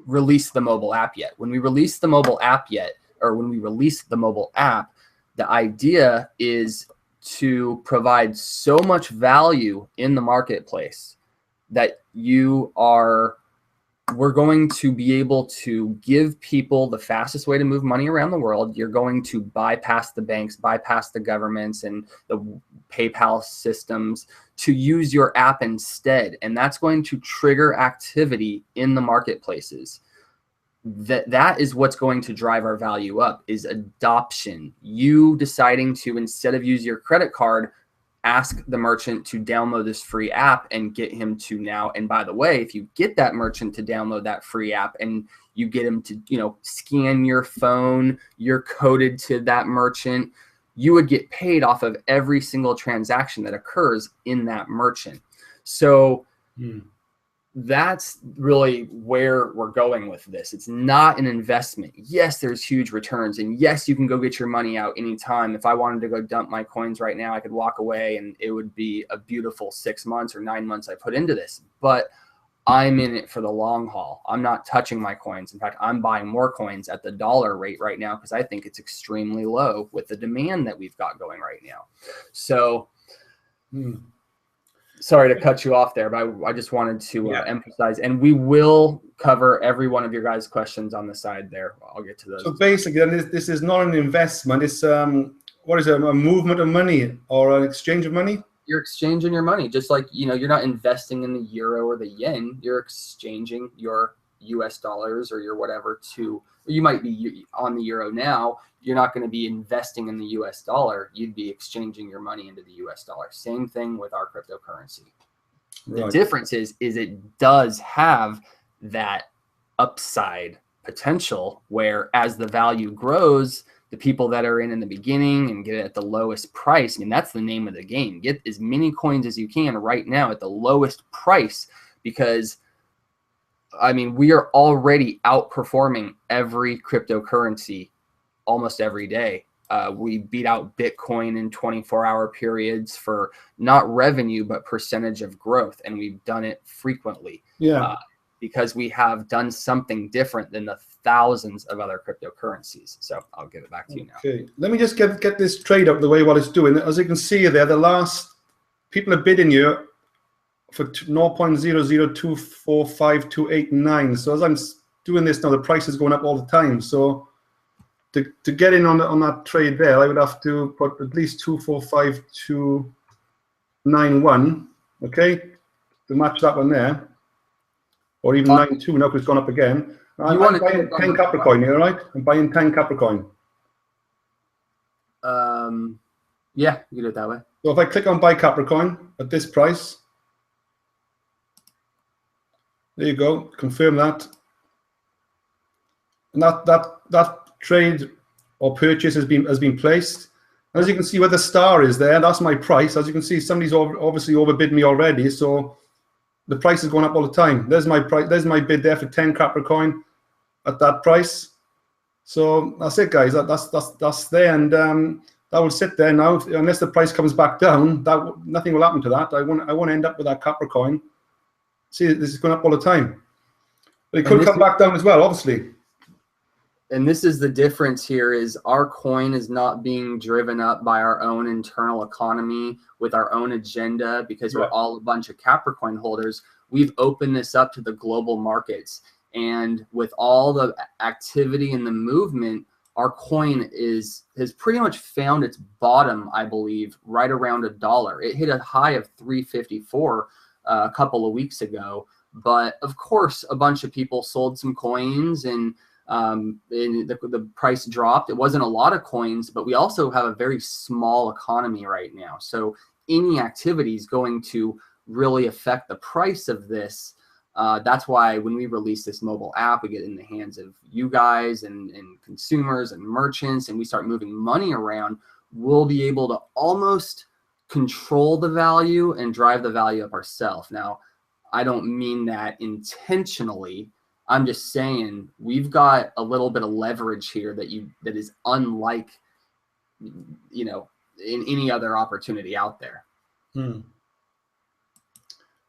released the mobile app yet. When we release the mobile app the idea is to provide so much value in the marketplace that we're going to be able to give people the fastest way to move money around the world. You're going to bypass the banks, bypass the governments and the PayPal systems to use your app instead. And that's going to trigger activity in the marketplaces. That is what's going to drive our value up, is adoption. You deciding to, instead of use your credit card, ask the merchant to download this free app and get him to now. And by the way, if you get that merchant to download that free app and you get him to, scan your phone, you're coded to that merchant, you would get paid off of every single transaction that occurs in that merchant. So that's really where we're going with this. It's not an investment. Yes, there's huge returns, and yes, you can go get your money out anytime. If I wanted to go dump my coins right now, I could walk away and it would be a beautiful 6 months or 9 months I put into this. But I'm in it for the long haul. I'm not touching my coins. In fact, I'm buying more coins at the dollar rate right now because I think it's extremely low with the demand that we've got going right now. So sorry to cut you off there, but I just wanted to emphasize, and we will cover every one of your guys' questions on the side there. I'll get to those. So basically, this is not an investment. It's what is it, a movement of money or an exchange of money? You're exchanging your money, just like, you know, you're not investing in the euro or the yen. You're exchanging your US dollars or your whatever to, you might be on the euro now. You're not going to be investing in the US dollar. You'd be exchanging your money into the US dollar. Same thing with our cryptocurrency. The difference is it does have that upside potential where as the value grows, the people that are in the beginning and get it at the lowest price, I mean, that's the name of the game. Get as many coins as you can right now at the lowest price, because, I mean, we are already outperforming every cryptocurrency almost every day. We beat out Bitcoin in 24-hour periods for not revenue, but percentage of growth. And we've done it frequently. Because we have done something different than the thousands of other cryptocurrencies. So I'll give it back to you now. Okay, let me just get this trade up the way what it's doing. As you can see there, the last people are bidding you for 0.0024529. So as I'm doing this now, the price is going up all the time. So to get in on that trade there, I would have to put at least 245291, okay, to match that one there. Or even 92 now because it's gone up again. I'm buying 10 Capricoin here, right? I'm buying 10 Capricoin. Yeah, you do it that way. So if I click on buy Capricoin at this price, there you go, confirm that. And that trade or purchase has been placed. As you can see where the star is there, that's my price. As you can see, somebody's obviously overbid me already, so the price is going up all the time. There's my price. There's my bid there for 10 Capricoin at that price. So that's it, guys. That's there, and that will sit there now unless the price comes back down. Nothing will happen to that. I won't end up with that Capricoin. See, this is going up all the time, but it could come back down as well, obviously. And this is the difference here, is our coin is not being driven up by our own internal economy with our own agenda because we're all a bunch of Capricoin holders. We've opened this up to the global markets. And with all the activity and the movement, our coin has pretty much found its bottom, I believe, right around $1. It hit a high of 354 a couple of weeks ago. But of course, a bunch of people sold some coins and the price dropped. It wasn't a lot of coins, but we also have a very small economy right now. So any activity is going to really affect the price of this. That's why when we release this mobile app, we get in the hands of you guys and consumers and merchants, and we start moving money around, we'll be able to almost control the value and drive the value up ourselves. Now, I don't mean that intentionally. I'm just saying we've got a little bit of leverage here that is unlike, you know, in any other opportunity out there. Right,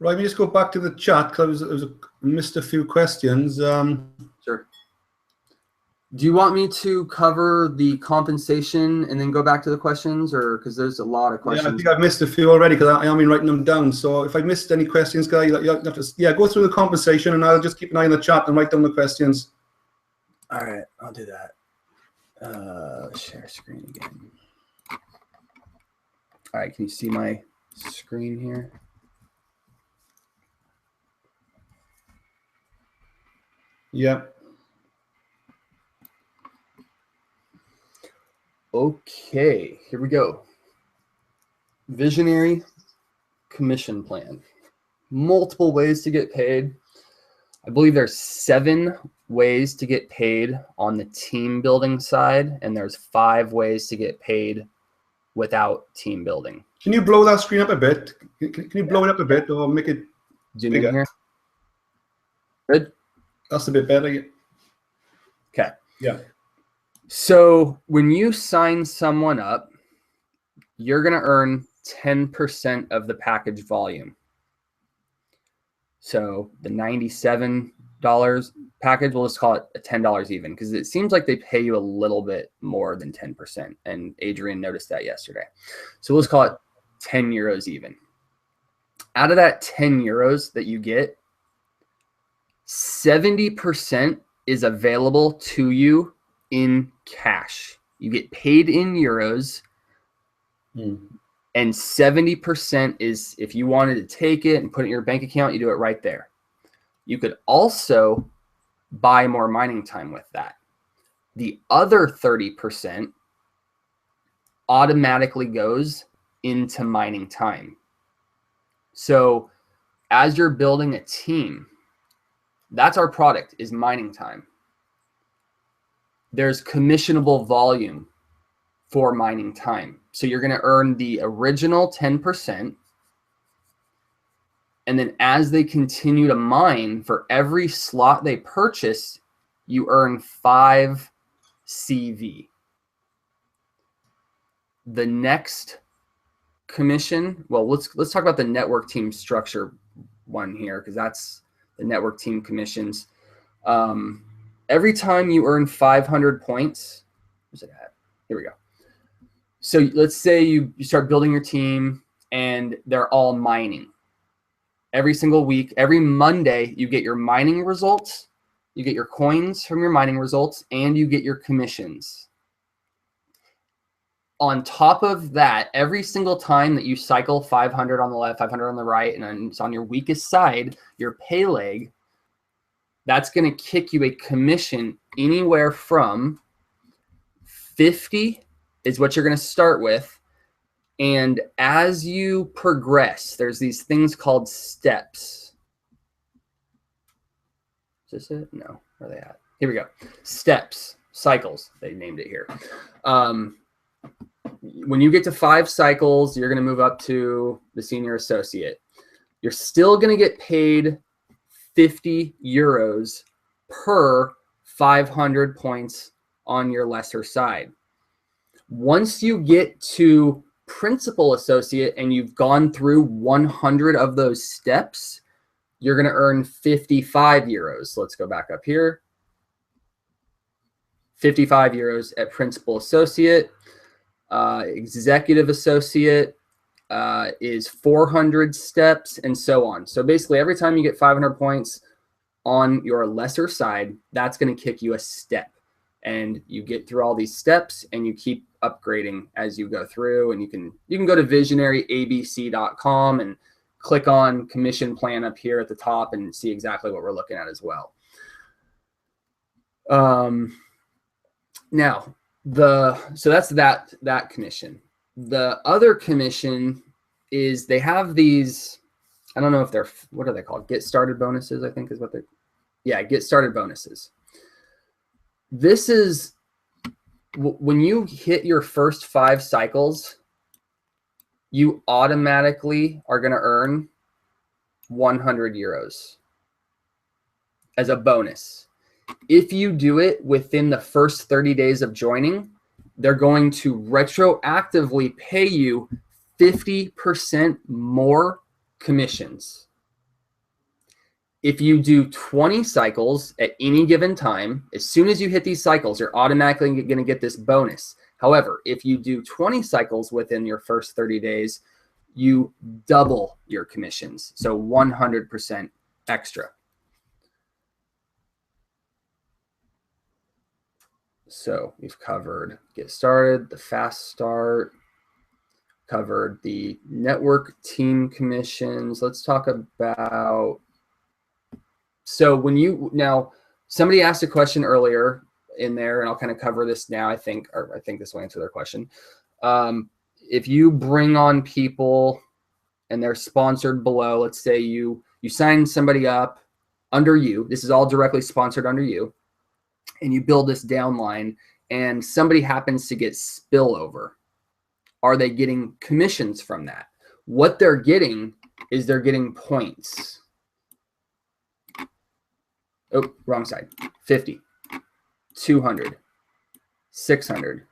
let me just go back to the chat because I missed a few questions. Sure. Do you want me to cover the compensation and then go back to the questions, or because there's a lot of questions? Yeah, I think I've missed a few already because I am writing them down. So if I missed any questions, guys, you have to go through the compensation, and I'll just keep an eye on the chat and write down the questions. All right, I'll do that. Share screen again. All right, can you see my screen here? Yeah. Okay, here we go. Visionary commission plan. Multiple ways to get paid. I believe there's 7 ways to get paid on the team building side, and there's 5 ways to get paid without team building. Can you blow that screen up a bit? Can you blow it up a bit or make it Zoom bigger? in here. Good. That's a bit better. Okay. Yeah. So when you sign someone up, you're going to earn 10% of the package volume. So the $97 package, we'll just call it $10 even, because it seems like they pay you a little bit more than 10%. And Adrian noticed that yesterday. So we'll just call it 10 euros even. Out of that 10 euros that you get, 70% is available to you in cash. You get paid in euros. And 70% is if you wanted to take it and put it in your bank account, you do it right there. You could also buy more mining time with that. The other 30% automatically goes into mining time. So as you're building a team, that's our product, is mining time. There's commissionable volume for mining time. So you're going to earn the original 10%. And then as they continue to mine, for every slot they purchase, you earn 5 CV. The next commission, well, let's talk about the network team structure one here, because that's the network team commissions. Every time you earn 500 points, where's it at? Here we go. So let's say you start building your team and they're all mining. Every single week, every Monday, you get your mining results, you get your coins from your mining results, and you get your commissions. On top of that, every single time that you cycle 500 on the left, 500 on the right, and it's on your weakest side, your pay leg, that's going to kick you a commission anywhere from 50 is what you're going to start with. And as you progress, there's these things called steps. Is this it? No. Where are they at? Here we go. Steps, cycles. They named it here. When you get to 5 cycles, you're going to move up to the senior associate. You're still going to get paid 50 euros per 500 points on your lesser side. Once you get to principal associate and you've gone through 100 of those steps, you're going to earn 55 euros. Let's go back up here. 55 euros at principal associate. Executive associate is 400 steps, and so on. So basically, every time you get 500 points on your lesser side, that's going to kick you a step. And you get through all these steps and you keep upgrading as you go through. And you can go to visionaryabc.com and click on commission plan up here at the top and see exactly what we're looking at as well. Now, so that's that commission. The other commission is they have these, I don't know if they're, what are they called? Get started bonuses, I think is what they're, yeah, get started bonuses. This is when you hit your first 5 cycles, you automatically are going to earn 100 euros as a bonus. If you do it within the first 30 days of joining, they're going to retroactively pay you 50% more commissions. If you do 20 cycles at any given time, as soon as you hit these cycles, you're automatically going to get this bonus. However, if you do 20 cycles within your first 30 days, you double your commissions. So 100% extra. So we've covered get started, the fast start, covered the network team commissions. Let's talk about, so when you, now somebody asked a question earlier in there, and I'll kind of cover this now, I think this will answer their question. If you bring on people and they're sponsored below, let's say you sign somebody up under you, this is all directly sponsored under you, and you build this downline and somebody happens to get spillover are they getting commissions from that? What they're getting is they're getting points. Oh, wrong side. 50, 200, 600,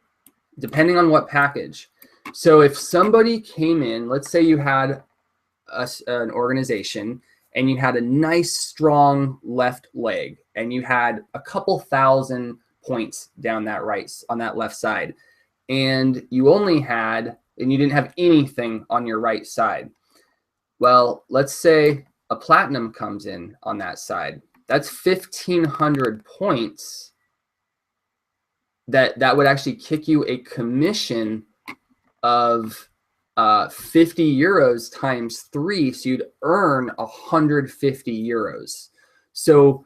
depending on what package. So if somebody came in, let's say you had an organization and you had a nice strong left leg and you had a couple thousand points down that on that left side, and you didn't have anything on your right side. Well, let's say a platinum comes in on that side. That's 1,500 points that would actually kick you a commission of 50 euros times 3, so you'd earn 150 euros. So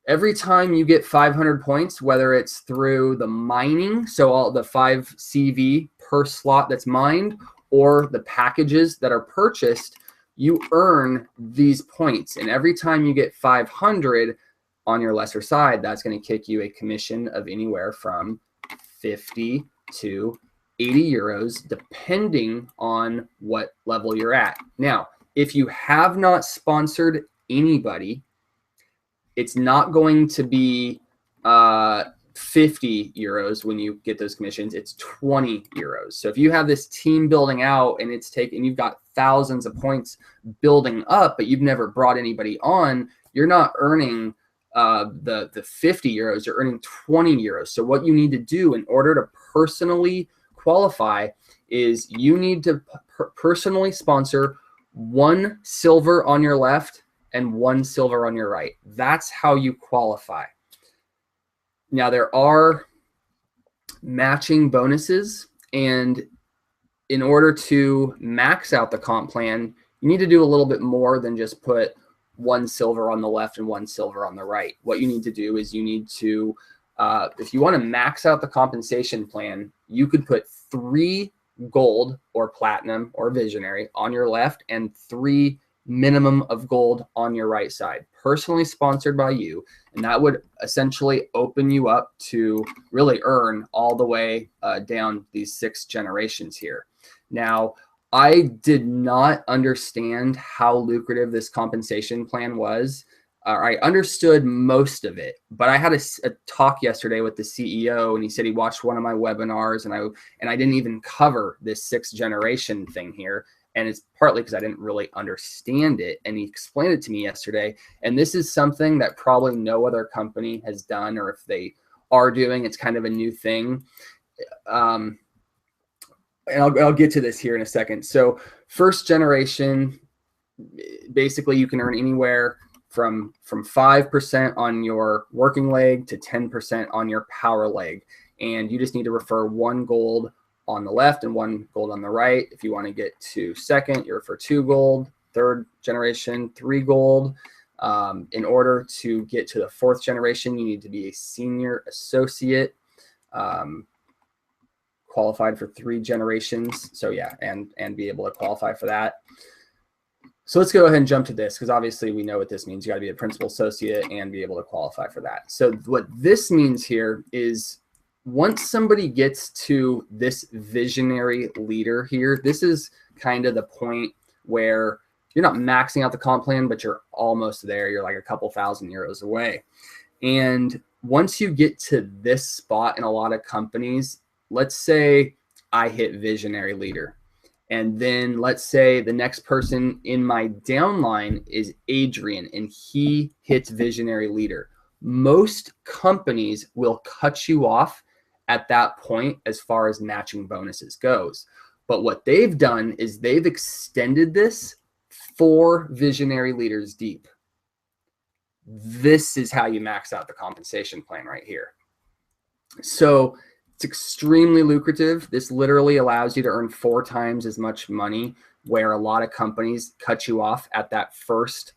every time you get 500 points, whether it's through the mining, so all the 5 CV per slot that's mined, or the packages that are purchased, you earn these points. And every time you get 500 on your lesser side, that's going to kick you a commission of anywhere from 50 to 80 euros, depending on what level you're at. Now, if you have not sponsored anybody, it's not going to be 50 euros when you get those commissions. It's 20 euros. So if you have this team building out and you've got thousands of points building up, but you've never brought anybody on, you're not earning the 50 euros, you're earning 20 euros. So what you need to do in order to personally qualify is you need to personally sponsor 1 silver on your left and 1 silver on your right. That's how you qualify. Now, there are matching bonuses, and in order to max out the comp plan, you need to do a little bit more than just put 1 silver on the left and 1 silver on the right. What you need to do is you need to, if you want to max out the compensation plan, you could put 3 gold or platinum or visionary on your left and 3 minimum of gold on your right side, personally sponsored by you. And that would essentially open you up to really earn all the way down these 6 generations here. Now, I did not understand how lucrative this compensation plan was. I understood most of it, but I had a talk yesterday with the CEO, and he said he watched one of my webinars, and I didn't even cover this 6th generation thing here. And it's partly because I didn't really understand it. And he explained it to me yesterday. And this is something that probably no other company has done, or if they are doing, it's kind of a new thing. And I'll get to this here in a second. So 1st generation, basically you can earn anywhere from 5% on your working leg to 10% on your power leg. And you just need to refer 1 gold on the left and 1 gold on the right. If you want to get to 2nd, you refer 2 gold. 3rd generation, 3 gold. In order to get to the 4th generation, you need to be a senior associate, qualified for 3 generations. So yeah, and be able to qualify for that. So let's go ahead and jump to this, because obviously we know what this means. You got to be a principal associate and be able to qualify for that. So what this means here is, once somebody gets to this visionary leader here, this is kind of the point where you're not maxing out the comp plan, but you're almost there. You're like a couple thousand euros away. And once you get to this spot in a lot of companies, let's say I hit visionary leader. And then let's say the next person in my downline is Adrian, and he hits visionary leader. Most companies will cut you off at that point as far as matching bonuses goes. But what they've done is they've extended this 4 visionary leaders deep. This is how you max out the compensation plan right here. So it's extremely lucrative. This literally allows you to earn 4 times as much money, where a lot of companies cut you off at that first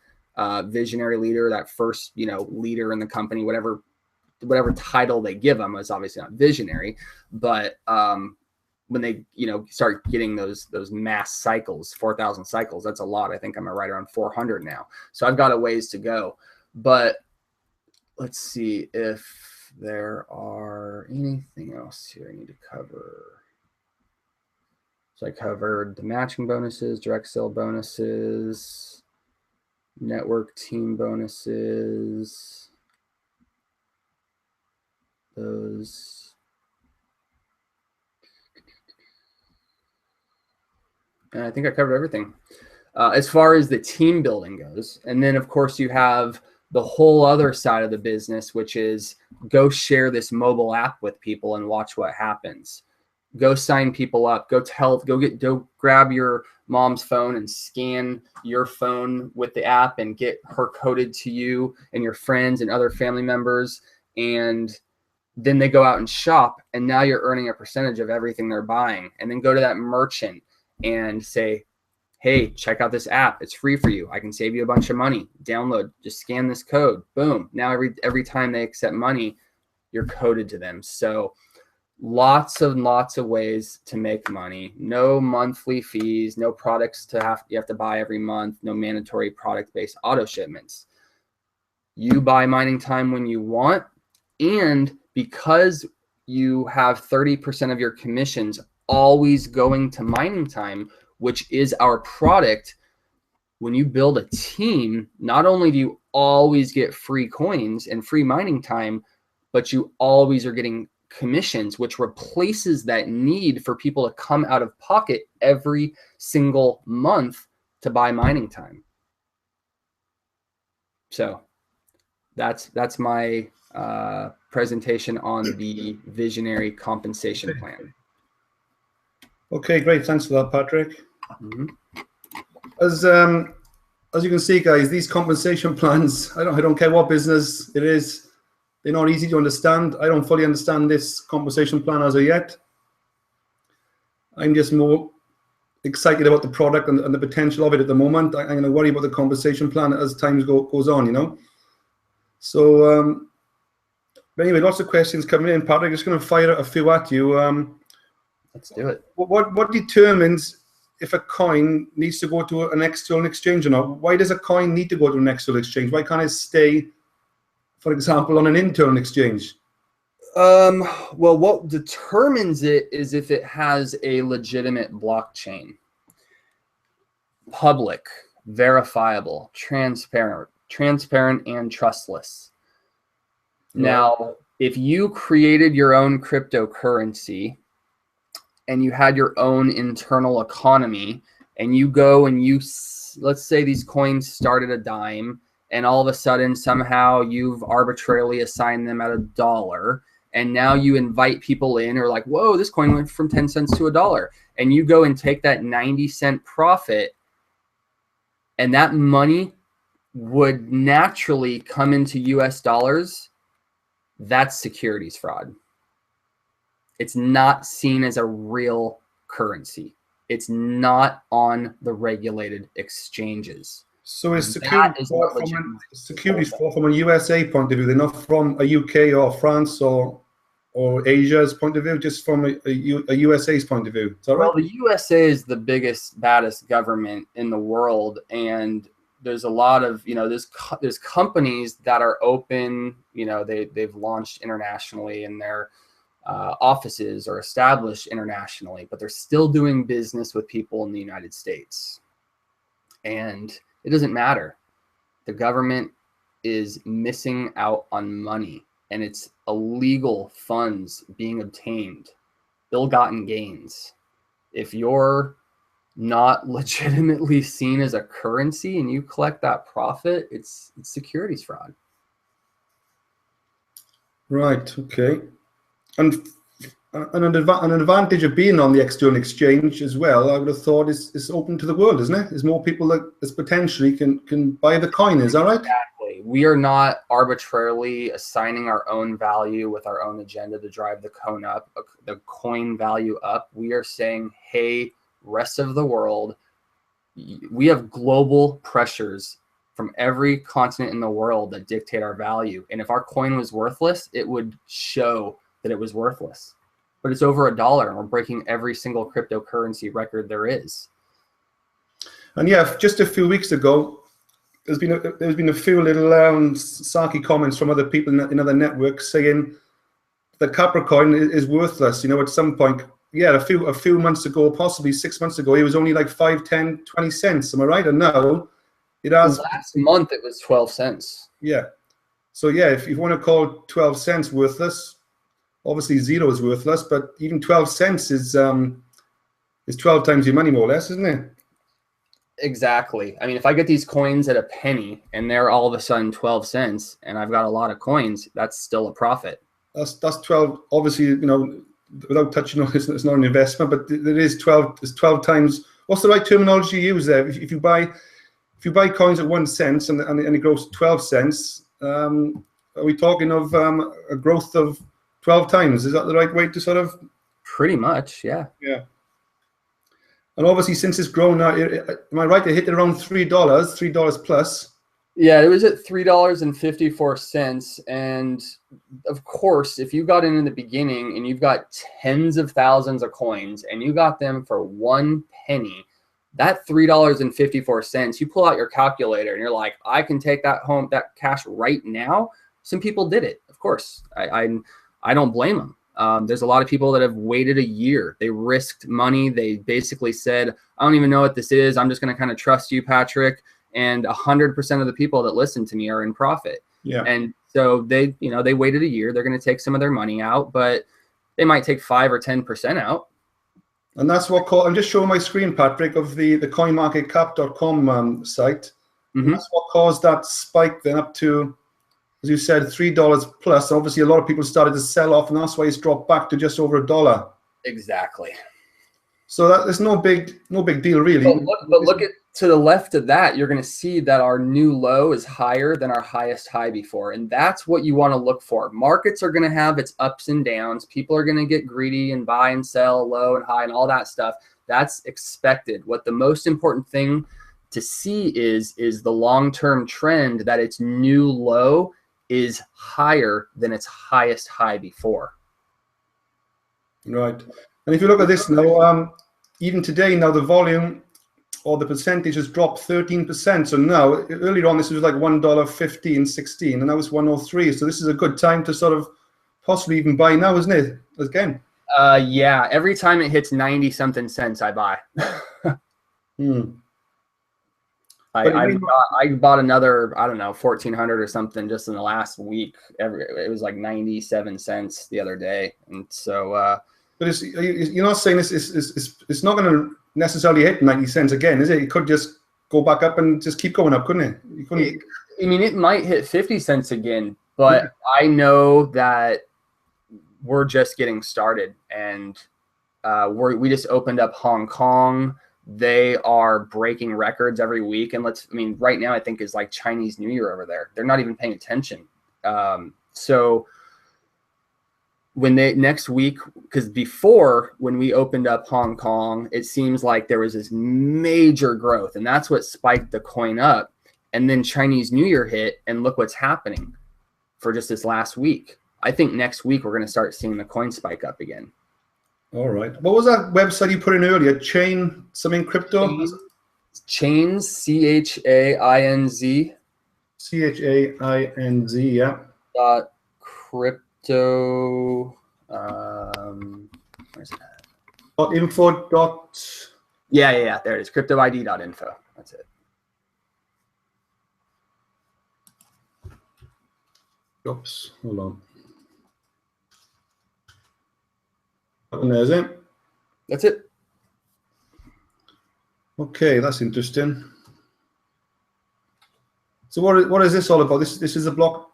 visionary leader, that first, leader in the company, whatever title they give them is obviously not visionary, but when they start getting those mass cycles, 4,000 cycles, that's a lot. I think I'm right around 400 now, so I've got a ways to go. But let's see if there are anything else here I need to cover. So I covered the matching bonuses, direct sale bonuses, network team bonuses, those. And I think I covered everything. As far as the team building goes. And then, of course, you have the whole other side of the business, which is go share this mobile app with people and watch what happens. Go sign people up. Go grab your mom's phone and scan your phone with the app and get her coded to you and your friends and other family members. And then they go out and shop, and now you're earning a percentage of everything they're buying. And then go to that merchant and say, hey, check out this app. It's free for you. I can save you a bunch of money. Download, just scan this code. Boom. Now every time they accept money, you're coded to them. So lots of ways to make money. No monthly fees, no products you have to buy every month, no mandatory product-based auto shipments. You buy mining time when you want, and because you have 30% of your commissions always going to mining time, which is our product, when you build a team, not only do you always get free coins and free mining time, but you always are getting commissions, which replaces that need for people to come out of pocket every single month to buy mining time. So that's my presentation on the Visionary compensation plan. Okay, great. Thanks for that, Patrick. Mm-hmm. As you can see, guys, these compensation plans, I don't care what business it is, they're not easy to understand. I don't fully understand this compensation plan as of yet. I'm just more excited about the product and the potential of it at the moment. I'm going to worry about the compensation plan as time goes on, you know. So, but anyway, lots of questions coming in. Patrick, just going to fire a few at you. Let's do it. What determines if a coin needs to go to an external exchange or not? Why does a coin need to go to an external exchange? Why can't it stay, for example, on an internal exchange? Well, what determines it is if it has a legitimate blockchain. Public, verifiable, transparent and trustless. Right. Now, if you created your own cryptocurrency and you had your own internal economy, and you go and let's say these coins start at $0.10, and all of a sudden somehow you've arbitrarily assigned them at $1, and now you invite people in, or like, whoa, this coin went from 10 cents to $1, and you go and take that 90-cent profit, and that money would naturally come into US dollars, that's securities fraud. It's not seen as a real currency. It's not on the regulated exchanges. So is securities fraud from a USA point of view? They're not from a UK or France or Asia's point of view, just from a USA's point of view. Is that right? Well, the USA is the biggest, baddest government in the world, and there's a lot of, there's companies that are open, they've launched internationally, and their offices are established internationally, but they're still doing business with people in the United States. And it doesn't matter. The government is missing out on money, and it's illegal funds being obtained, ill-gotten gains. If you're not legitimately seen as a currency and you collect that profit, it's securities fraud. Right. Okay. And an advantage of being on the external exchange as well, I would have thought, is open to the world, isn't it? There's more people that potentially can buy the coin. Is that right? Exactly. We are not arbitrarily assigning our own value with our own agenda to drive the coin value up. We are saying, hey, rest of the world, we have global pressures from every continent in the world that dictate our value. And if our coin was worthless, it would show that it was worthless. But it's over $1, and we're breaking every single cryptocurrency record there is. And yeah, just a few weeks ago, there's been a few little sarky comments from other people in other networks saying that Capricoin is worthless. At some point, yeah, a few months ago, possibly 6 months ago, it was only like 5, 10, 20 cents. Am I right? And now it has. Last month it was 12 cents. Yeah. So yeah, if you want to call 12 cents worthless, obviously zero is worthless, but even 12 cents is 12 times your money, more or less, isn't it? Exactly. I mean, if I get these coins at a penny and they're all of a sudden 12 cents and I've got a lot of coins, that's still a profit. That's 12. Obviously, you know, without touching on it's not an investment, but it is 12. It's 12 times. What's the right terminology you use there? If you buy coins at 1 cent and it grows 12 cents, are we talking of a growth of 12 times? Is that the right way to sort of? Pretty much, yeah. Yeah. And obviously, since it's grown now, am I right? It hit around $3 plus. Yeah, it was at $3.54. And of course, if you got in the beginning and you've got tens of thousands of coins and you got them for 1 penny, that $3.54, you pull out your calculator and you're like, I can take that cash right now. Some people did it, of course. I don't blame them. There's a lot of people that have waited a year. They risked money. They basically said, I don't even know what this is. I'm just going to kind of trust you, Patrick. And 100% of the people that listen to me are in profit. Yeah. And so they waited a year. They're going to take some of their money out, but they might take 5 or 10% out. And that's what I'm just showing my screen, Patrick, of the coinmarketcap.com site. Mm-hmm. That's what caused that spike then up to, as you said, $3 plus. Obviously, a lot of people started to sell off, and that's why it's dropped back to just over $1. Exactly. So there's no big deal, really. But look at to the left of that, you're going to see that our new low is higher than our highest high before. And that's what you want to look for. Markets are going to have its ups and downs. People are going to get greedy and buy and sell low and high and all that stuff. That's expected. What the most important thing to see is the long-term trend that its new low is higher than its highest high before. Right. And if you look at this now, even today, now the volume or the percentage has dropped 13%. So now, earlier on, this was like $1.15, 16, and now it's 103. So this is a good time to sort of possibly even buy now, isn't it? Again. Yeah. Every time it hits 90 something cents, I buy. I bought another, I don't know, 1,400 or something just in the last week. It was like 97 cents the other day, and so. But you're not saying it's not going to necessarily hit 90 cents again, is it? It could just go back up and just keep going up, couldn't it? I mean, it might hit 50 cents again, but I know that we're just getting started, and we just opened up Hong Kong. They are breaking records every week, and right now I think is like Chinese New Year over there. They're not even paying attention. So when next week, because before when we opened up Hong Kong, it seems like there was this major growth, and that's what spiked the coin up. And then Chinese New Year hit, and look what's happening for just this last week. I think next week we're going to start seeing the coin spike up again. All right. What was that website you put in earlier? Chain something crypto? Chains, CHAINZ. CHAINZ, yeah. Crypto. Where's that? .info. Yeah. There it is. CryptoID.info. That's it. Oops. Hold on. And there's it. That's it. Okay, that's interesting. So what is this all about? This is a block.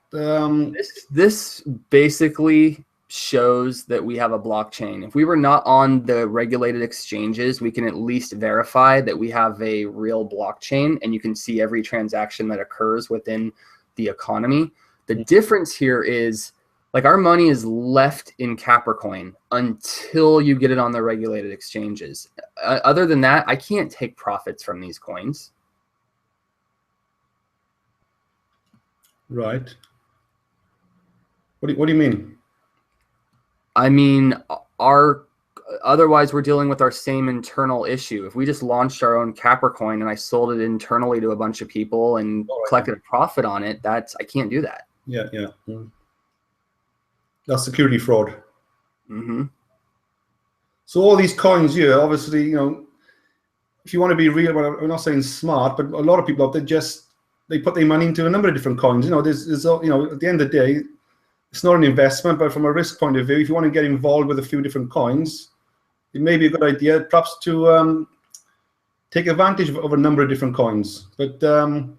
This basically shows that we have a blockchain. If we were not on the regulated exchanges, we can at least verify that we have a real blockchain, and you can see every transaction that occurs within the economy. The difference here is, like, our money is left in Capricoin until you get it on the regulated exchanges. Other than that, I can't take profits from these coins. Right. What do you mean? I mean, otherwise we're dealing with our same internal issue. If we just launched our own Capricoin and I sold it internally to a bunch of people and collected a profit on it, I can't do that. Yeah. That's security fraud. Mm-hmm. So all these coins here, obviously, you know, if you want to be real, well, I'm not saying smart, but a lot of people out there they put their money into a number of different coins. You know, there's you know, at the end of the day, it's not an investment, but from a risk point of view, if you want to get involved with a few different coins, it may be a good idea, perhaps, to take advantage of a number of different coins. But I'm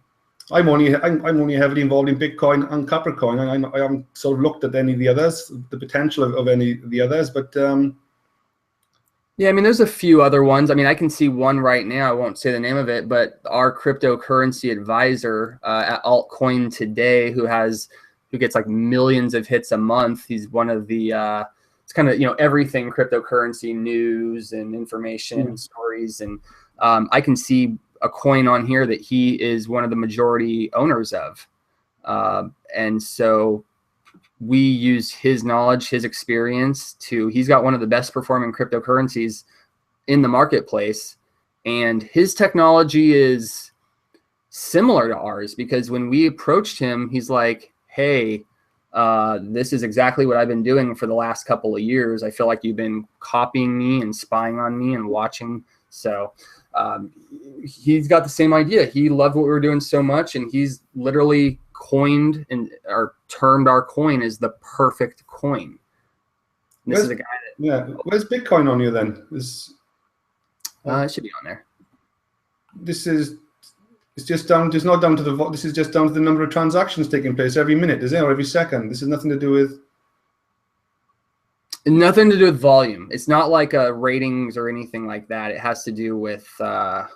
only heavily involved in Bitcoin and Capricoin. I haven't sort of looked at any of the others, the potential of any of the others, but. Yeah, I mean, there's a few other ones. I mean, I can see one right now. I won't say the name of it, but our cryptocurrency advisor at Altcoin Today, who gets like millions of hits a month. He's one of the it's kind of, you know, everything cryptocurrency news and information and stories. And I can see a coin on here that he is one of the majority owners of, and so we use his knowledge, his experience he's got one of the best performing cryptocurrencies in the marketplace. And his technology is similar to ours, because when we approached him, he's like, hey, this is exactly what I've been doing for the last couple of years. I feel like you've been copying me and spying on me and watching. So he's got the same idea. He loved what we were doing so much, and he's literally coined or termed our coin as the perfect coin. This is a guy that, where's Bitcoin on you then? it should be on there. It's just down. It's not down to the. This is just down to the number of transactions taking place every minute, is it, or every second? This has nothing to do with. Nothing to do with volume. It's not like ratings or anything like that. It has to do with market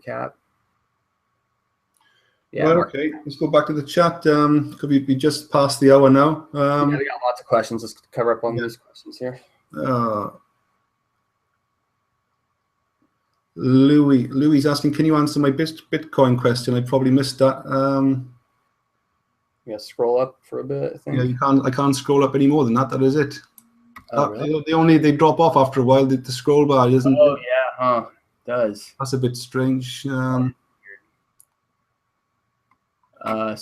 cap. Yeah. Well, okay. Let's go back to the chat. Could we be just past the hour now? Yeah, we got lots of questions. Let's cover up on these questions here. Louis asking, can you answer my Bitcoin question? I probably missed that. Yeah, scroll up for a bit, I think. Yeah, I can't scroll up any more than that. That is it. Really? They drop off after a while. The scroll bar isn't. Oh yeah, huh? It does. That's a bit strange. So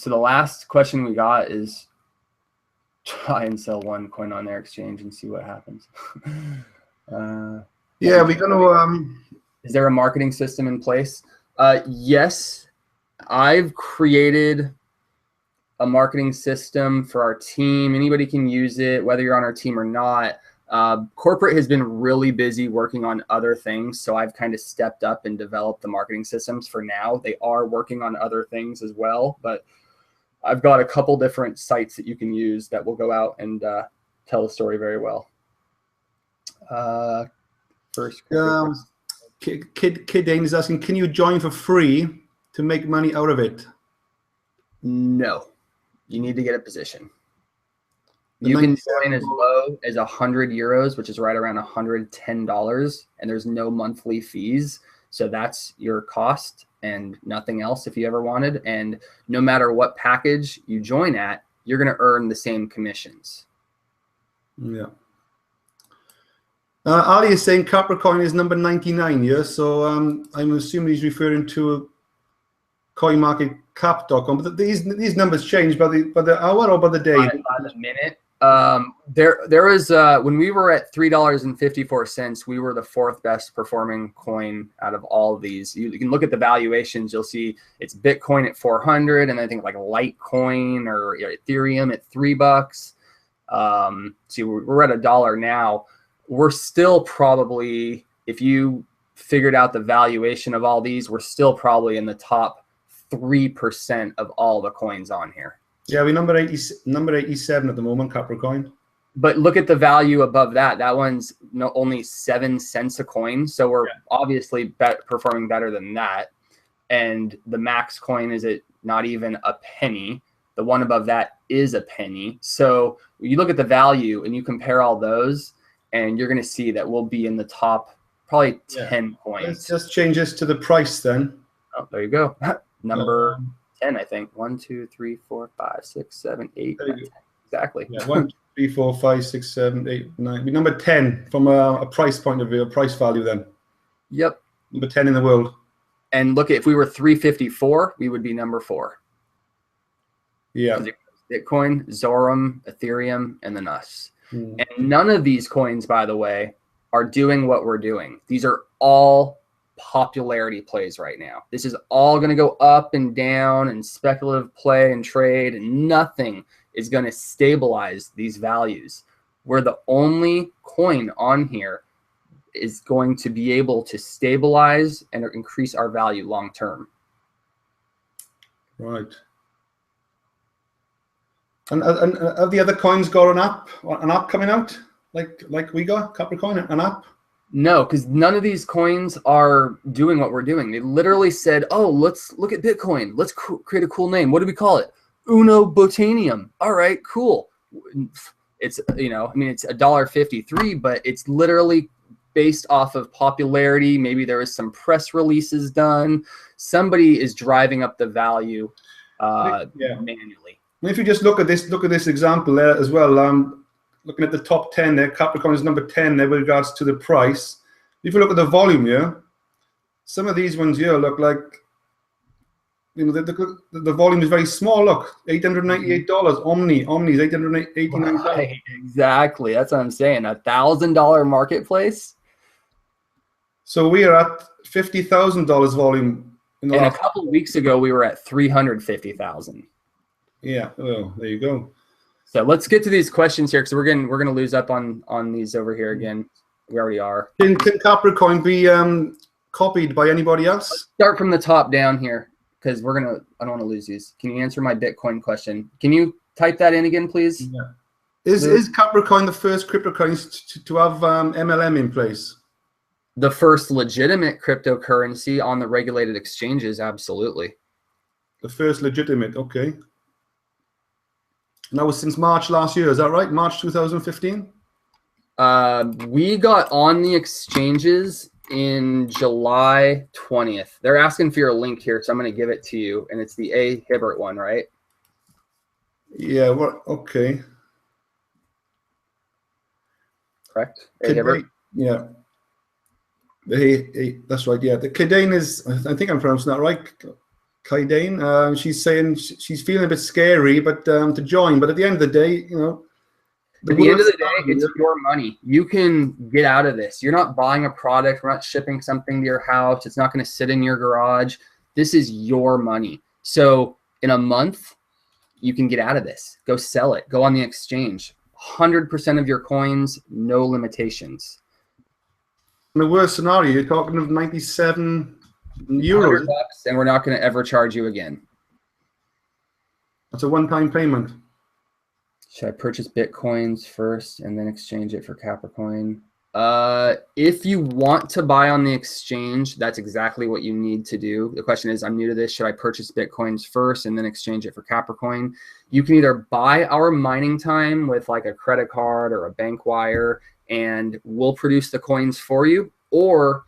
the last question we got is, try and sell OneCoin on their exchange and see what happens. Yeah, we're gonna. Is there a marketing system in place? Yes, I've created a marketing system for our team. Anybody can use it, whether you're on our team or not. Corporate has been really busy working on other things, so I've kind of stepped up and developed the marketing systems for now. They are working on other things as well, but I've got a couple different sites that you can use that will go out and tell the story very well. First, Kid Dane is asking, can you join for free to make money out of it? No, you need to get a position. You can join as low as 100 euros, which is right around $110, and there's no monthly fees. So that's your cost and nothing else if you ever wanted. And no matter what package you join at, you're going to earn the same commissions. Yeah. Ali is saying Capricoin is number 99 here. So I'm assuming he's referring to CoinMarketCap.com. But these numbers change by the hour or by the day? By the minute. There was when we were at $3.54, we were the fourth best performing coin out of all of these. You can look at the valuations. You'll see it's Bitcoin at 400, and I think like Litecoin or Ethereum at $3. See, we're at $1 now. We're still probably, if you figured out the valuation of all these, we're still probably in the top 3% of all the coins on here. Yeah, we're number 87 at the moment, Capricoin. But look at the value above that. That one's only 7 cents a coin. So we're obviously performing better than that. And the max coin is at not even a penny. The one above that is a penny. So you look at the value and you compare all those, and you're going to see that we'll be in the top probably 10 coins. Let's just change this to the price then. Oh, there you go. Number 10, I think. 1, 2, 3, 4, 5, 6, 7, 8, 9, 10. Exactly. Yeah, 1, 2, 3, 4, 5, 6, 7, 8, 9. We're number 10 from a price point of view, a price value then. Yep. Number 10 in the world. And look, if we were 354, we would be number 4. Yeah. Bitcoin, Zorum, Ethereum, and then us. Mm. And none of these coins, by the way, are doing what we're doing. These are all popularity plays right now. This is all going to go up and down and speculative play and trade, and nothing is going to stabilize these values. We're the only coin on here is going to be able to stabilize and increase our value long term. Right. And have the other coins got an app coming out like we got Capricoin, an app? No, because none of these coins are doing what we're doing. They literally said, "Oh, let's look at Bitcoin. Let's create a cool name. What do we call it? Uno Botanium. All right, cool." It's, you know, I mean, it's $1.53, but it's literally based off of popularity. Maybe there was some press releases done. Somebody is driving up the value manually. If you just look at this example there as well, looking at the top 10 there, Capricorn is number 10 there with regards to the price. If you look at the volume here, some of these ones here look like, you know, the volume is very small. Look, $898. Omni is $889. Right, exactly. That's what I'm saying. $1,000 marketplace. So we are at $50,000 volume. And a couple of weeks ago, we were at 350,000. Yeah. Well, there you go. So let's get to these questions here, because we're gonna lose up on these over here again. We already are. Can Capricoin be copied by anybody else? Let's start from the top down here, because I don't want to lose these. Can you answer my Bitcoin question? Can you type that in again, please? Yeah. Is Capricoin the first cryptocurrency to have MLM in place? The first legitimate cryptocurrency on the regulated exchanges, absolutely. The first legitimate, okay. And that was since March last year, is that right? March 2015? We got on the exchanges in July 20th. They're asking for your link here, so I'm going to give it to you, and it's the A. Hibbert one, right? Yeah, well, okay. Correct? A. Hibbert? Yeah. That's right, yeah. The Cadane is, I think I'm pronouncing that right, Cadane. She's saying she's feeling a bit scary, but to join. But at the end of the day, you know, at the end of the day, it's your money. You can get out of this. You're not buying a product. We're not shipping something to your house. It's not going to sit in your garage. This is your money. So in a month, you can get out of this. Go sell it. Go on the exchange. 100% of your coins, no limitations. In the worst scenario, you're talking of 97 euros. $100, and we're not going to ever charge you again. That's a one-time payment. Should I purchase Bitcoins first and then exchange it for Capricoin? If you want to buy on the exchange, that's exactly what you need to do. The question is, I'm new to this. Should I purchase Bitcoins first and then exchange it for Capricoin? You can either buy our mining time with like a credit card or a bank wire, and we'll produce the coins for you, or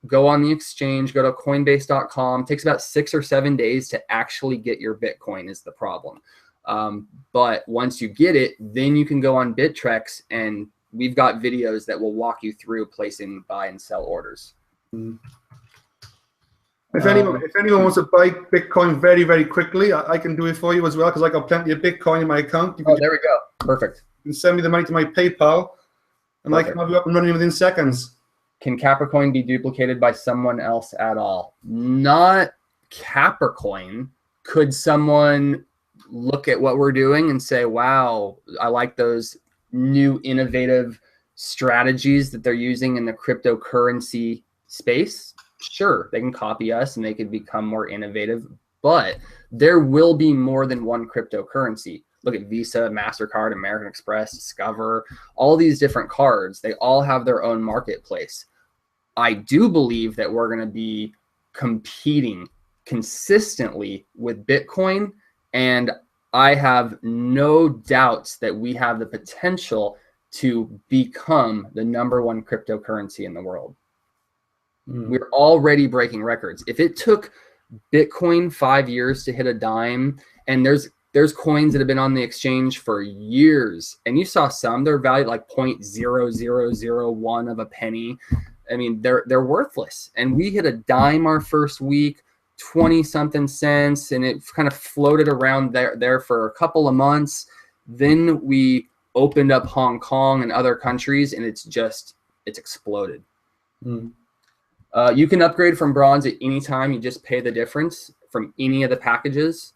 go on the exchange, go to coinbase.com. It takes about 6 or 7 days to actually get your Bitcoin is the problem. But once you get it, then you can go on Bittrex, and we've got videos that will walk you through placing buy and sell orders. If anyone wants to buy Bitcoin very, very quickly, I can do it for you as well, because I got plenty of Bitcoin in my account. Oh, there we go. Perfect. You can send me the money to my PayPal, and I can have you up and running within seconds. Can Capricoin be duplicated by someone else at all? Not Capricoin. Could someone look at what we're doing and say, wow, I like those new innovative strategies that they're using in the cryptocurrency space? Sure, they can copy us and they can become more innovative, but there will be more than one cryptocurrency. Look at Visa, MasterCard, American Express, Discover, all these different cards. They all have their own marketplace. I do believe that we're going to be competing consistently with Bitcoin, and I have no doubts that we have the potential to become the #1 cryptocurrency in the world. We're already breaking records. If it took Bitcoin 5 years to hit a dime, and there's coins that have been on the exchange for years, and you saw some, they're valued like 0.0001 of a penny. I mean, they're worthless. And we hit a dime our first week, 20-something cents, and it kind of floated around there for a couple of months. Then we opened up Hong Kong and other countries, and it's exploded. You can upgrade from bronze at any time. You just pay the difference from any of the packages.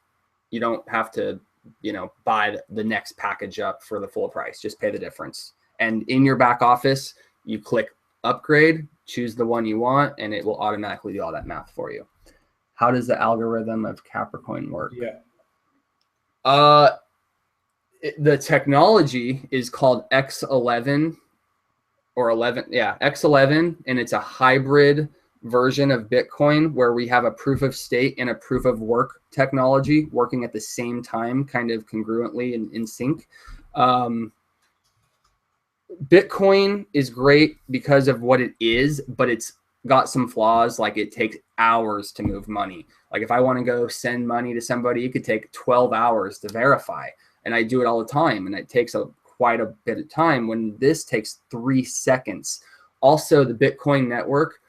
You don't have to, buy the next package up for the full price. Just pay the difference. And in your back office, you click upgrade, choose the one you want, and it will automatically do all that math for you. How does the algorithm of Capricoin work? The technology is called X11 or 11. Yeah, X11, and it's a hybrid version of Bitcoin where we have a proof of stake and a proof of work technology working at the same time, kind of congruently and in sync. Bitcoin is great because of what it is, but it's got some flaws. Like it takes hours to move money. Like if I want to go send money to somebody, it could take 12 hours to verify. And I do it all the time. And it takes quite a bit of time, when this takes 3 seconds. Also, the Bitcoin network,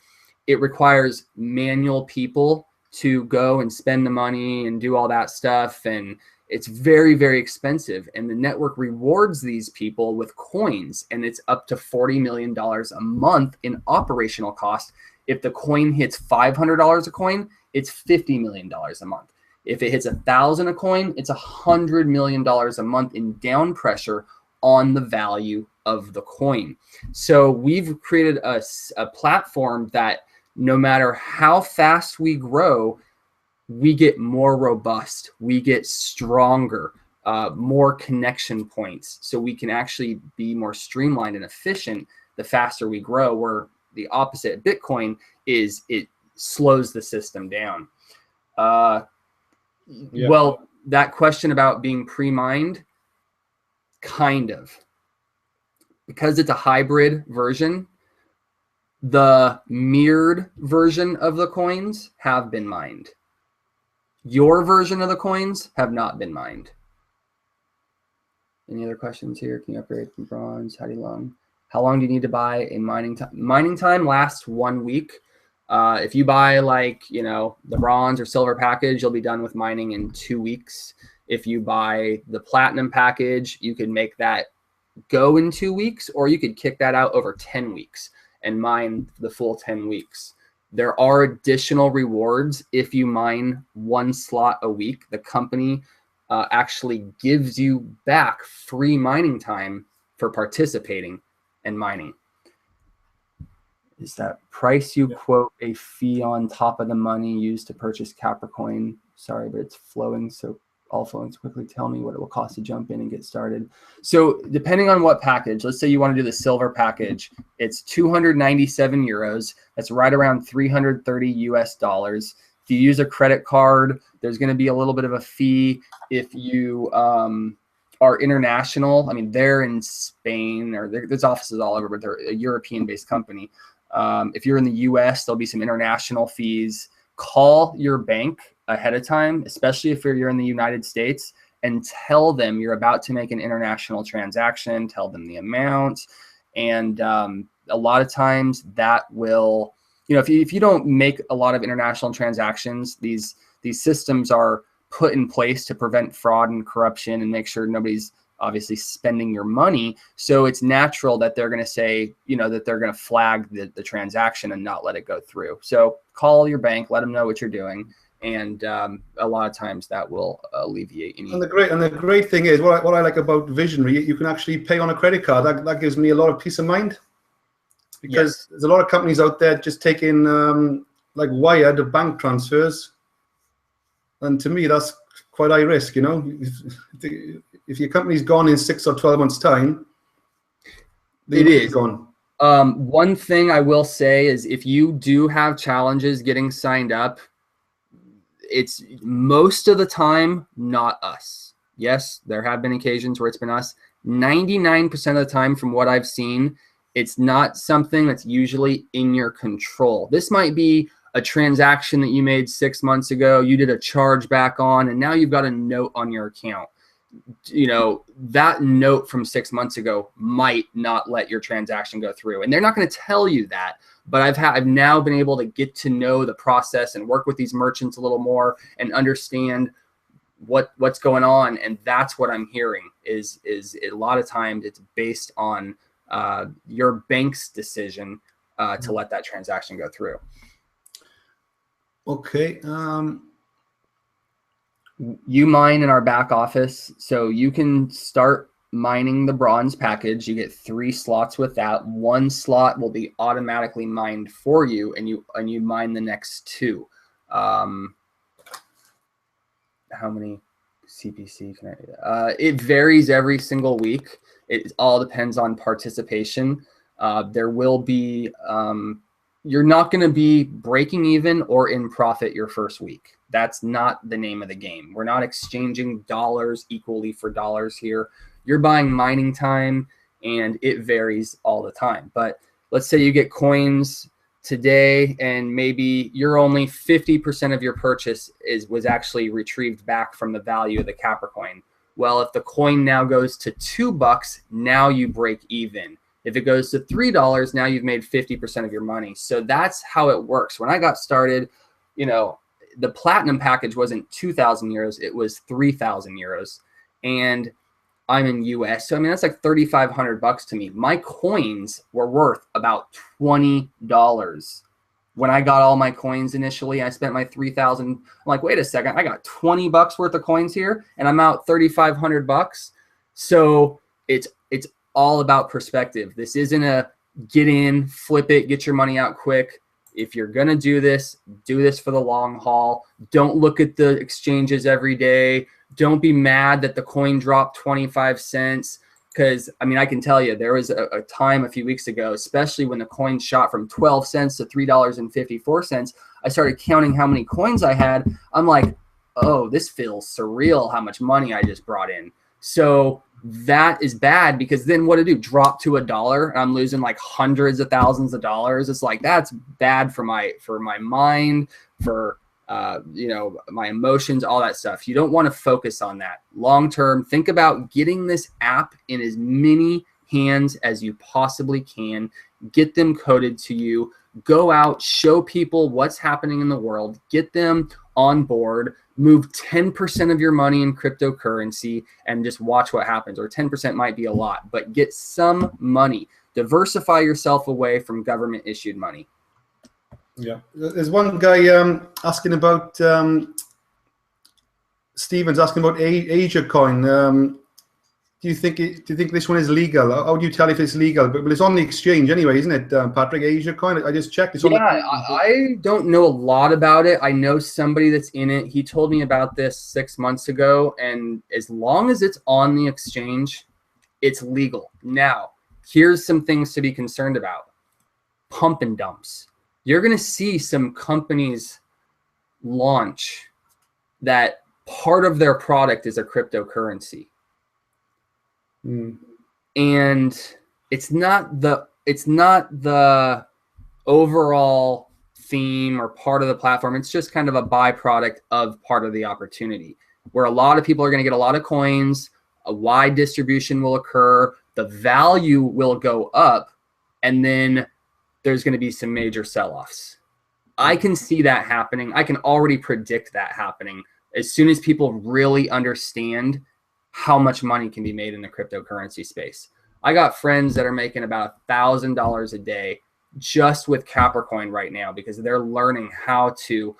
it requires manual people to go and spend the money and do all that stuff. And it's very, very expensive. And the network rewards these people with coins. And it's up to $40 million a month in operational cost. If the coin hits $500 a coin, it's $50 million a month. If it hits 1,000 a coin, it's $100 million a month in down pressure on the value of the coin. So we've created a platform that no matter how fast we grow, we get more robust, we get stronger, more connection points. So we can actually be more streamlined and efficient the faster we grow, where the opposite of Bitcoin is it slows the system down. Well, that question about being pre-mined, kind of. Because it's a hybrid version, the mirrored version of the coins have been mined. Your version of the coins have not been mined. Any other questions here? Can you upgrade from bronze? How long do you need to buy a mining time? Mining time lasts 1 week. If you buy the bronze or silver package, you'll be done with mining in 2 weeks. If you buy the platinum package, you can make that go in 2 weeks, or you could kick that out over 10 weeks and mine the full 10 weeks. There are additional rewards if you mine 1 slot a week. The company actually gives you back free mining time for participating and mining. Is that price you quote a fee on top of the money used to purchase Capricoin? Sorry, but it's all flowing so quickly. Tell me what it will cost to jump in and get started. So depending on what package, let's say you want to do the silver package, it's 297 euros. That's right around 330 US dollars. If you use a credit card, there's going to be a little bit of a fee. If you are international, I mean, they're in Spain, or there's offices all over, but they're a European-based company. If you're in the US, there'll be some international fees. Call your bank ahead of time, especially if you're in the United States, and tell them you're about to make an international transaction. Tell them the amount. And a lot of times that will, if you don't make a lot of international transactions, these systems are put in place to prevent fraud and corruption and make sure nobody's obviously spending your money. So it's natural that they're going to say, that they're going to flag the transaction and not let it go through. So call your bank, let them know what you're doing. And a lot of times that will alleviate any. And the great thing is, what I like about Vizionary, you can actually pay on a credit card. That gives me a lot of peace of mind, because there's a lot of companies out there just taking wired bank transfers, and to me that's quite high risk. If your company's gone in 6 or 12 months' time, it is gone. One thing I will say is, if you do have challenges getting signed up, it's most of the time not us. Yes, there have been occasions where it's been us. 99% of the time, from what I've seen, it's not something that's usually in your control. This might be a transaction that you made 6 months ago, you did a chargeback on, and now you've got a note on your account. That note from 6 months ago might not let your transaction go through, and they're not going to tell you that. But I've now been able to get to know the process and work with these merchants a little more and understand what's going on, and that's what I'm hearing. is a lot of times it's based on your bank's decision to let that transaction go through. Okay. You mine in our back office, so you can start mining the bronze package. You get 3 slots with that. 1 slot will be automatically mined for you, and you mine the next 2. How many CPC can I? It varies every single week. It all depends on participation. There will be you're not going to be breaking even or in profit your first week. That's not the name of the game. We're not exchanging dollars equally for dollars here. You're buying mining time, and it varies all the time. But let's say you get coins today, and maybe you're only 50% of your purchase was actually retrieved back from the value of the Capricoin. Well, if the coin now goes to $2, now you break even. If it goes to $3, now you've made 50% of your money. So that's how it works. When I got started, the platinum package wasn't 2,000 euros, it was 3,000 euros. And I'm in US. So I mean, that's like $3,500 to me. My coins were worth about $20. When I got all my coins initially, I spent my 3,000. I'm like, wait a second, I got $20 worth of coins here and I'm out $3,500. So it's all about perspective. This isn't a get in, flip it, get your money out quick. If you're going to do this for the long haul. Don't look at the exchanges every day. Don't be mad that the coin dropped 25 cents. Because, I mean, I can tell you, there was a time a few weeks ago, especially when the coin shot from 12 cents to $3.54. I started counting how many coins I had. I'm like, oh, this feels surreal how much money I just brought in. So that is bad, because then what do? Drop to $1 and I'm losing like hundreds of thousands of dollars. It's like, that's bad for my mind, for my emotions, all that stuff. You don't want to focus on that. Long term, think about getting this app in as many hands as you possibly can. Get them coded to you. Go out, show people what's happening in the world. Get them on board. Move 10% of your money in cryptocurrency and just watch what happens. Or 10% might be a lot, but get some money. Diversify yourself away from government issued money. Yeah, there's one guy asking about Steven's asking about Asia coin. Do you think this one is legal? How do you tell if it's legal? But it's on the exchange anyway, isn't it, Patrick? Asia coin. I just checked. It's on I don't know a lot about it. I know somebody that's in it. He told me about this 6 months ago, and as long as it's on the exchange, it's legal. Now, here's some things to be concerned about. Pump and dumps. You're going to see some companies launch that part of their product is a cryptocurrency. And it's not the overall theme or part of the platform. It's just kind of a byproduct of part of the opportunity, where a lot of people are going to get a lot of coins, a wide distribution will occur, the value will go up, and then there's going to be some major sell-offs. I can see that happening. I can already predict that happening as soon as people really understand how much money can be made in the cryptocurrency space. I got friends that are making about $1,000 a day just with Capricoin right now, because they're learning how to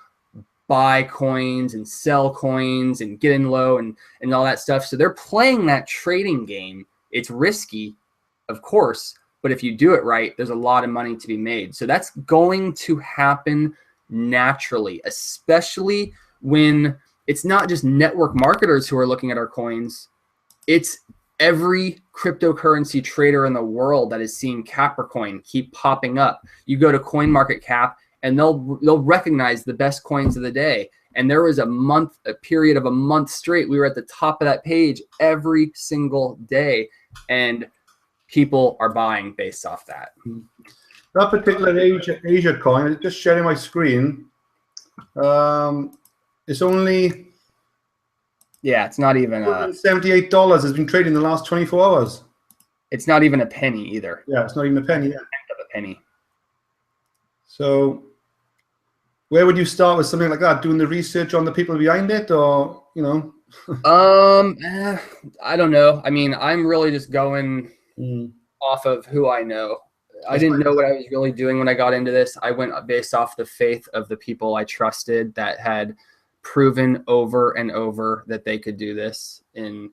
buy coins and sell coins and get in low and all that stuff. So they're playing that trading game. It's risky, of course, but if you do it right, there's a lot of money to be made. So that's going to happen naturally, especially when it's not just network marketers who are looking at our coins. It's every cryptocurrency trader in the world that is seeing Capricoin keep popping up. You go to CoinMarketCap and they'll recognize the best coins of the day. And there was a period of a month straight, we were at the top of that page every single day, and people are buying based off that. That particular Asia coin, just sharing my screen. It's only it's not even $78 has been traded in the last 24 hours. It's not even a penny either. Yeah, it's not even a penny. Yeah. Of a penny. So where would you start with something like that? Doing the research on the people behind it, or I don't know. I mean, I'm really just going off of who I know. I didn't know what I was really doing when I got into this. I went based off the faith of the people I trusted that had proven over and over that they could do this, and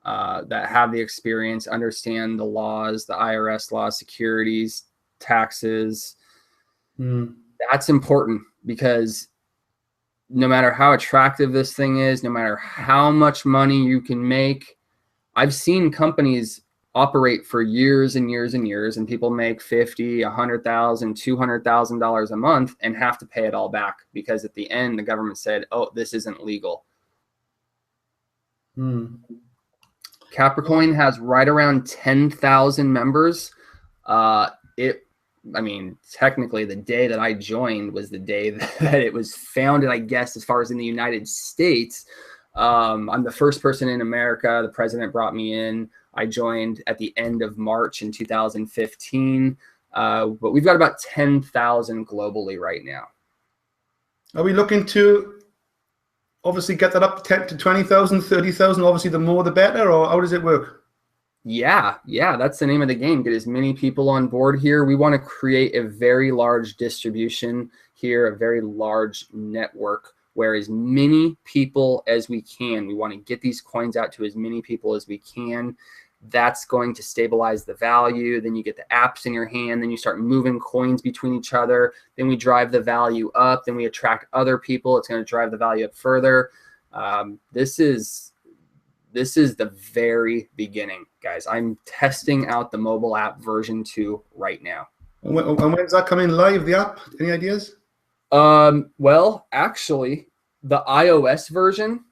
that have the experience, understand the laws, the IRS laws, securities, taxes. That's important, because no matter how attractive this thing is, no matter how much money you can make, I've seen companies operate for years and years and years, and people make $50,000, $100,000, $200,000 a month and have to pay it all back because at the end the government said, "Oh, this isn't legal." Capricoin has right around 10,000 members. I mean, technically the day that I joined was the day that it was founded, I guess, as far as in the United States. I'm the first person in America. The president brought me in. I joined at the end of March in 2015. But we've got about 10,000 globally right now. Are we looking to obviously get that up to 20,000, 30,000? Obviously, the more the better, or how does it work? Yeah, that's the name of the game. Get as many people on board here. We want to create a very large distribution here, a very large network where as many people as we can, we want to get these coins out to as many people as we can. That's going to stabilize the value. Then you get the apps in your hand. Then you start moving coins between each other. Then we drive the value up. Then we attract other people. It's going to drive the value up further. This is the very beginning, guys. I'm testing out the mobile app version 2 right now. And when's that coming live, the app? Any ideas? Well, actually, the iOS version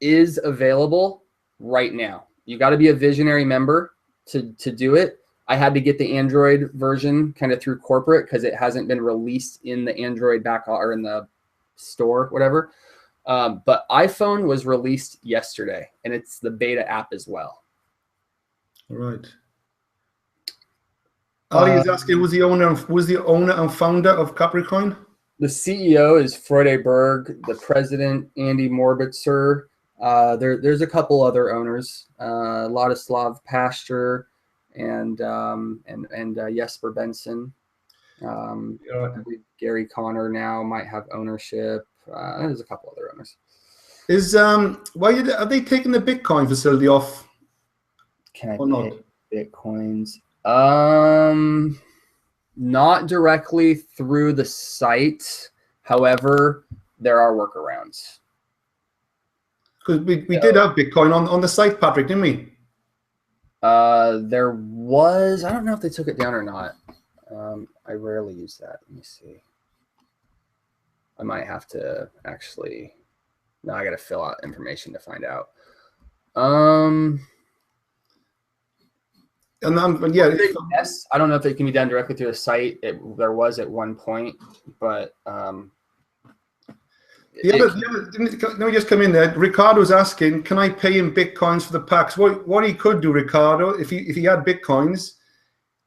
is available right now. You got to be a Visionary member to do it. I had to get the Android version kind of through corporate because it hasn't been released in the Android back or in the store, whatever. But iPhone was released yesterday, and it's the beta app as well. All right. Ali is asking, who's the owner and founder of Capricoin? The CEO is Frode Berg. The president, Andy Morbitzer. There's a couple other owners, Ladislav Pastor and Jesper Benson. I believe Gary Connor now might have ownership. There's a couple other owners. Are they taking the Bitcoin facility off? Can I pay Bitcoins? Not directly through the site. However, there are workarounds. Because we did have Bitcoin on the site, Patrick, didn't we? There was. I don't know if they took it down or not. I rarely use that. Let me see. I might have to actually. No, I got to fill out information to find out. Yes, I don't know if it can be done directly through the site. There was at one point, but let me just come in there. Ricardo's asking, can I pay in Bitcoins for the packs? What he could do, Ricardo, if he had Bitcoins,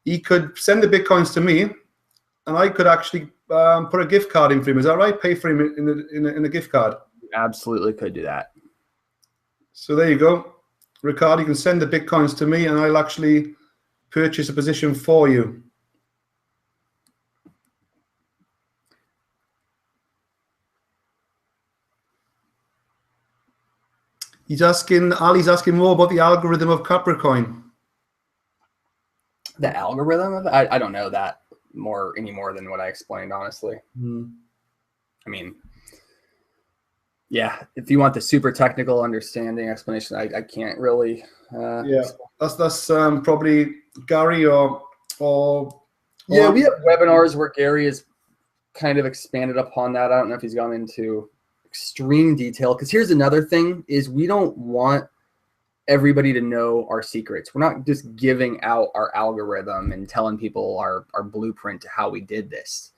he could send the Bitcoins to me, and I could actually put a gift card in for him. Is that right? Pay for him in a gift card. You absolutely could do that. So there you go. Ricardo, you can send the Bitcoins to me, and I'll actually purchase a position for you. Ali's asking more about the algorithm of Capricoin. The algorithm of it? I don't know that any more than what I explained, honestly. I mean, yeah, if you want the super technical understanding explanation, I can't really. That's probably Gary or. Yeah, we have webinars where Gary has kind of expanded upon that. I don't know if he's gone into extreme detail, because here's another thing: is we don't want everybody to know our secrets. We're not just giving out our algorithm and telling people our blueprint to how we did this.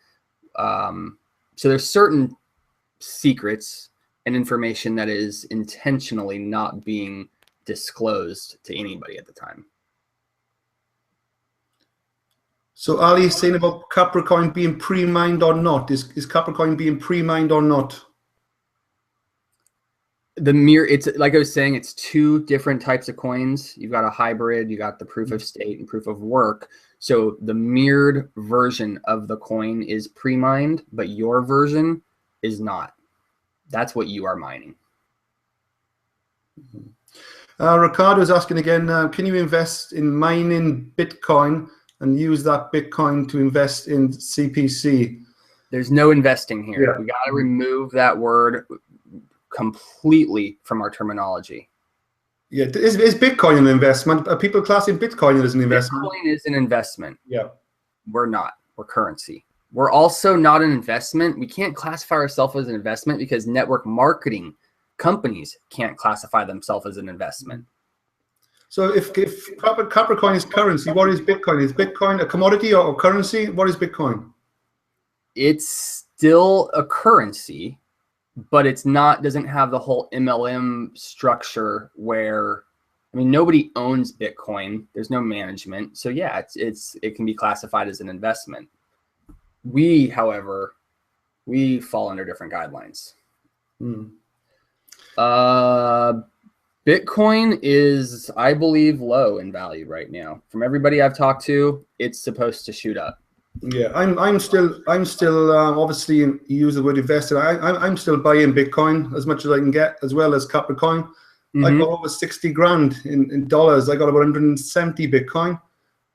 So there's certain secrets and information that is intentionally not being disclosed to anybody at the time. So Ali is saying about Capricoin being pre-mined or not. Is Capricoin being pre-mined or not? It's like I was saying, it's two different types of coins. You've got a hybrid, you got the proof of stake and proof of work. So the mirrored version of the coin is pre-mined, but your version is not. That's what you are mining. Ricardo is asking again, can you invest in mining Bitcoin and use that Bitcoin to invest in CPC? There's no investing here. Yeah. We got to remove that word completely from our terminology. Yeah, is Bitcoin an investment? Are people classing Bitcoin as an investment? Bitcoin is an investment. Yeah. We're not. We're currency. We're also not an investment. We can't classify ourselves as an investment because network marketing companies can't classify themselves as an investment. So if Capricoin is currency, what is Bitcoin? Is Bitcoin a commodity or currency? What is Bitcoin? It's still a currency, but it's not, doesn't have the whole MLM structure where, I mean, nobody owns Bitcoin. There's no management. So yeah, it can be classified as an investment. We, however, we fall under different guidelines. Bitcoin is, I believe, low in value right now. From everybody I've talked to, it's supposed to shoot up. Yeah, I'm still obviously, you use the word invested. I'm still buying Bitcoin as much as I can get, as well as Capricoin. I got over 60 grand in dollars. I got about 170 Bitcoin.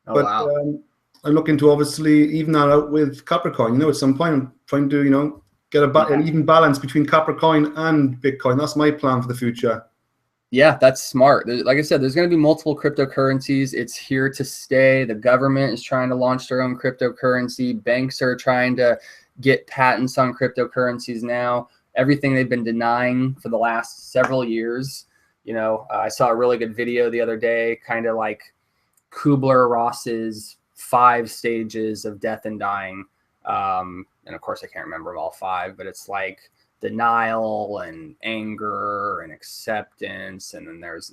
Oh, but wow. I'm looking to obviously even that out with Capricoin. You know, at some point I'm trying to, you know, get an even balance between Capricoin and Bitcoin. That's my plan for the future. Yeah, that's smart. Like I said, there's going to be multiple cryptocurrencies. It's here to stay. The government is trying to launch their own cryptocurrency. Banks are trying to get patents on cryptocurrencies now. Everything they've been denying for the last several years. You know, I saw a really good video the other day, kind of like Kubler-Ross's 5 stages of death and dying. And of course, I can't remember all 5, but it's like denial and anger and acceptance, and then there's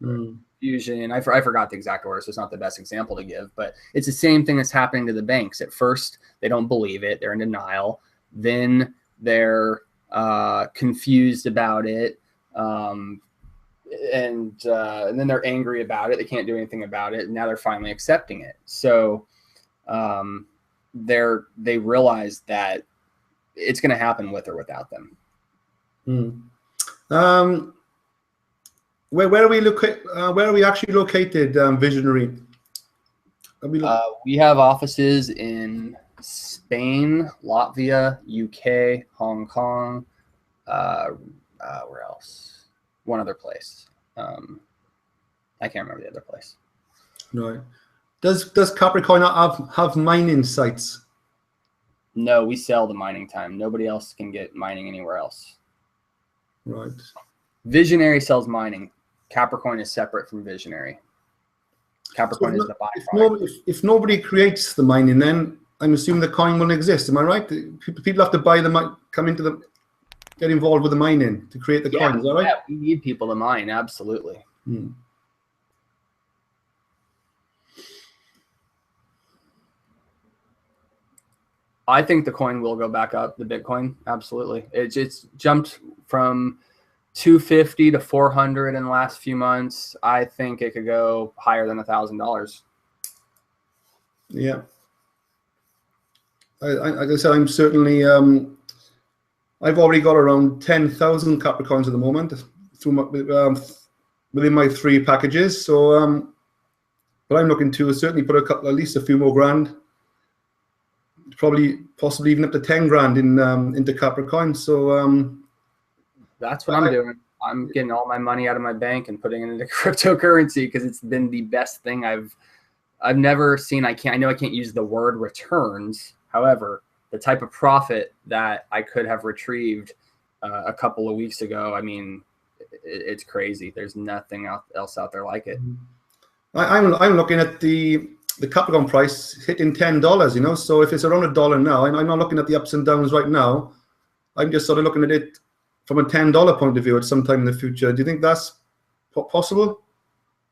confusion. I forgot the exact order, so it's not the best example to give, but it's the same thing that's happening to the banks. At first, they don't believe it, they're in denial, then they're confused about it, and then they're angry about it. They can't do anything about it, and now they're finally accepting it. So they realize that it's going to happen with or without them. Where are we where are we actually located, Visionary? We have offices in Spain, Latvia, UK, Hong Kong. Where else? One other place. I can't remember the other place. Right. Does Capricoin have mining sites? No, we sell the mining time. Nobody else can get mining anywhere else. Right. Visionary sells mining. Capricoin is separate from Visionary. Capricoin is the byproduct. If nobody creates the mining, then I'm assuming the coin won't exist. Am I right? People have to buy get involved with the mining to create the coin. Is that right? Yeah, we need people to mine. Absolutely. I think the coin will go back up, the Bitcoin. Absolutely. It's jumped from 250 to 400 in the last few months. I think it could go higher than $1,000. Yeah. Like I said, I'm certainly, I've already got around 10,000 Capricoins at the moment through within my 3 packages. So, but I'm looking to certainly put at least a few more grand. Possibly even up to 10 grand into Capricoin. So that's what I'm doing. I'm getting all my money out of my bank and putting it into cryptocurrency because it's been the best thing I've never seen. I know I can't use the word returns. However, the type of profit that I could have retrieved a couple of weeks ago, I mean, it's crazy. There's nothing else out there like it. I'm looking at the Capricorn price hitting $10, you know. So if it's around $1 now, I'm not looking at the ups and downs right now. I'm just sort of looking at it from a $10 point of view at some time in the future. Do you think that's possible?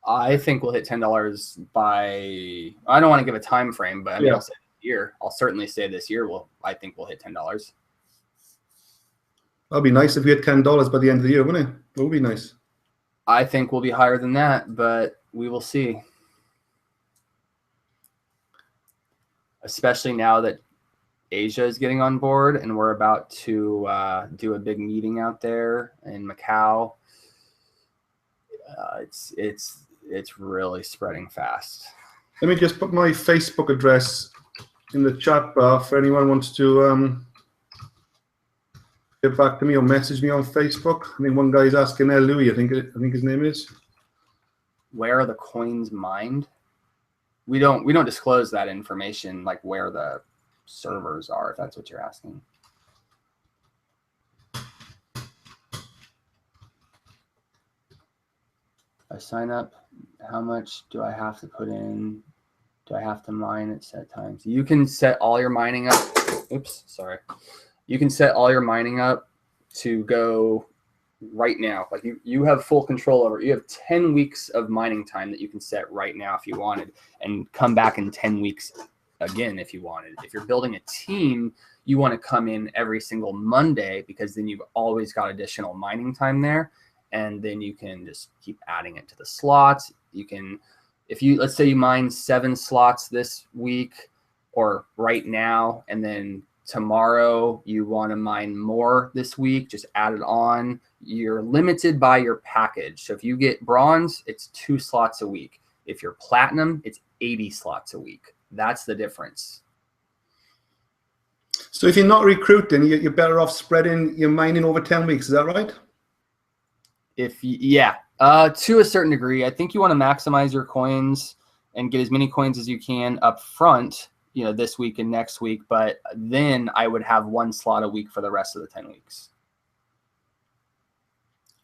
I think we'll hit $10 by, I don't want to give a time frame, but I mean, I'll say this year. I'll certainly say this year I think we'll hit $10. That'd be nice if we had $10 by the end of the year, wouldn't it? That would be nice. I think we'll be higher than that, but we will see. Especially now that Asia is getting on board, and we're about to do a big meeting out there in Macau. It's really spreading fast. Let me just put my Facebook address in the chat bar for anyone who wants to get back to me or message me on Facebook. I think one guy's asking there, Louis. I think his name is. Where are the coins mined? We don't disclose that information, like where the servers are, if that's what you're asking. I sign up. How much do I have to put in? Do I have to mine at set times? You can set all your mining up. Oops, sorry. You can set all your mining up to go right now. Like you have full control over it. You have 10 weeks of mining time that you can set right now if you wanted, and come back in 10 weeks again if you wanted. If you're building a team, you want to come in every single Monday, because then you've always got additional mining time there. And then you can just keep adding it to the slots. You can, let's say you mine 7 slots this week or right now, and then tomorrow you want to mine more this week, just add it on. You're limited by your package. So if you get bronze, it's 2 slots a week. If you're platinum, it's 80 slots a week. That's the difference. So if you're not recruiting, you're better off spreading your mining over 10 weeks. Is that right? Yeah, to a certain degree. I think you want to maximize your coins and get as many coins as you can up front, this week and next week. But then I would have 1 slot a week for the rest of the 10 weeks.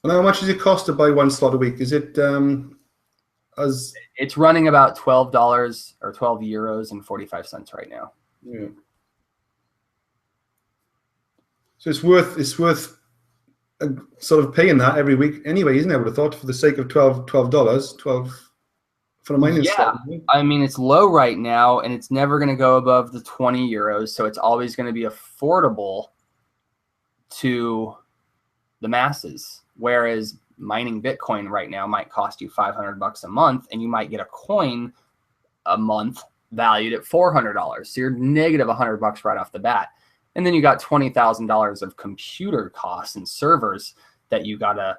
And how much does it cost to buy 1 slot a week? Is it It's running about $12 or 12 euros and 45 cents right now. Yeah. So it's worth sort of paying that every week anyway, isn't it? I would have thought, for the sake of $12 for the mining slot. I mean, it's low right now, and it's never going to go above the 20 euros. So it's always going to be affordable to the masses. Whereas mining Bitcoin right now might cost you $500 a month, and you might get a coin a month valued at $400. So you're negative $100 right off the bat. And then you got $20,000 of computer costs and servers that you got to,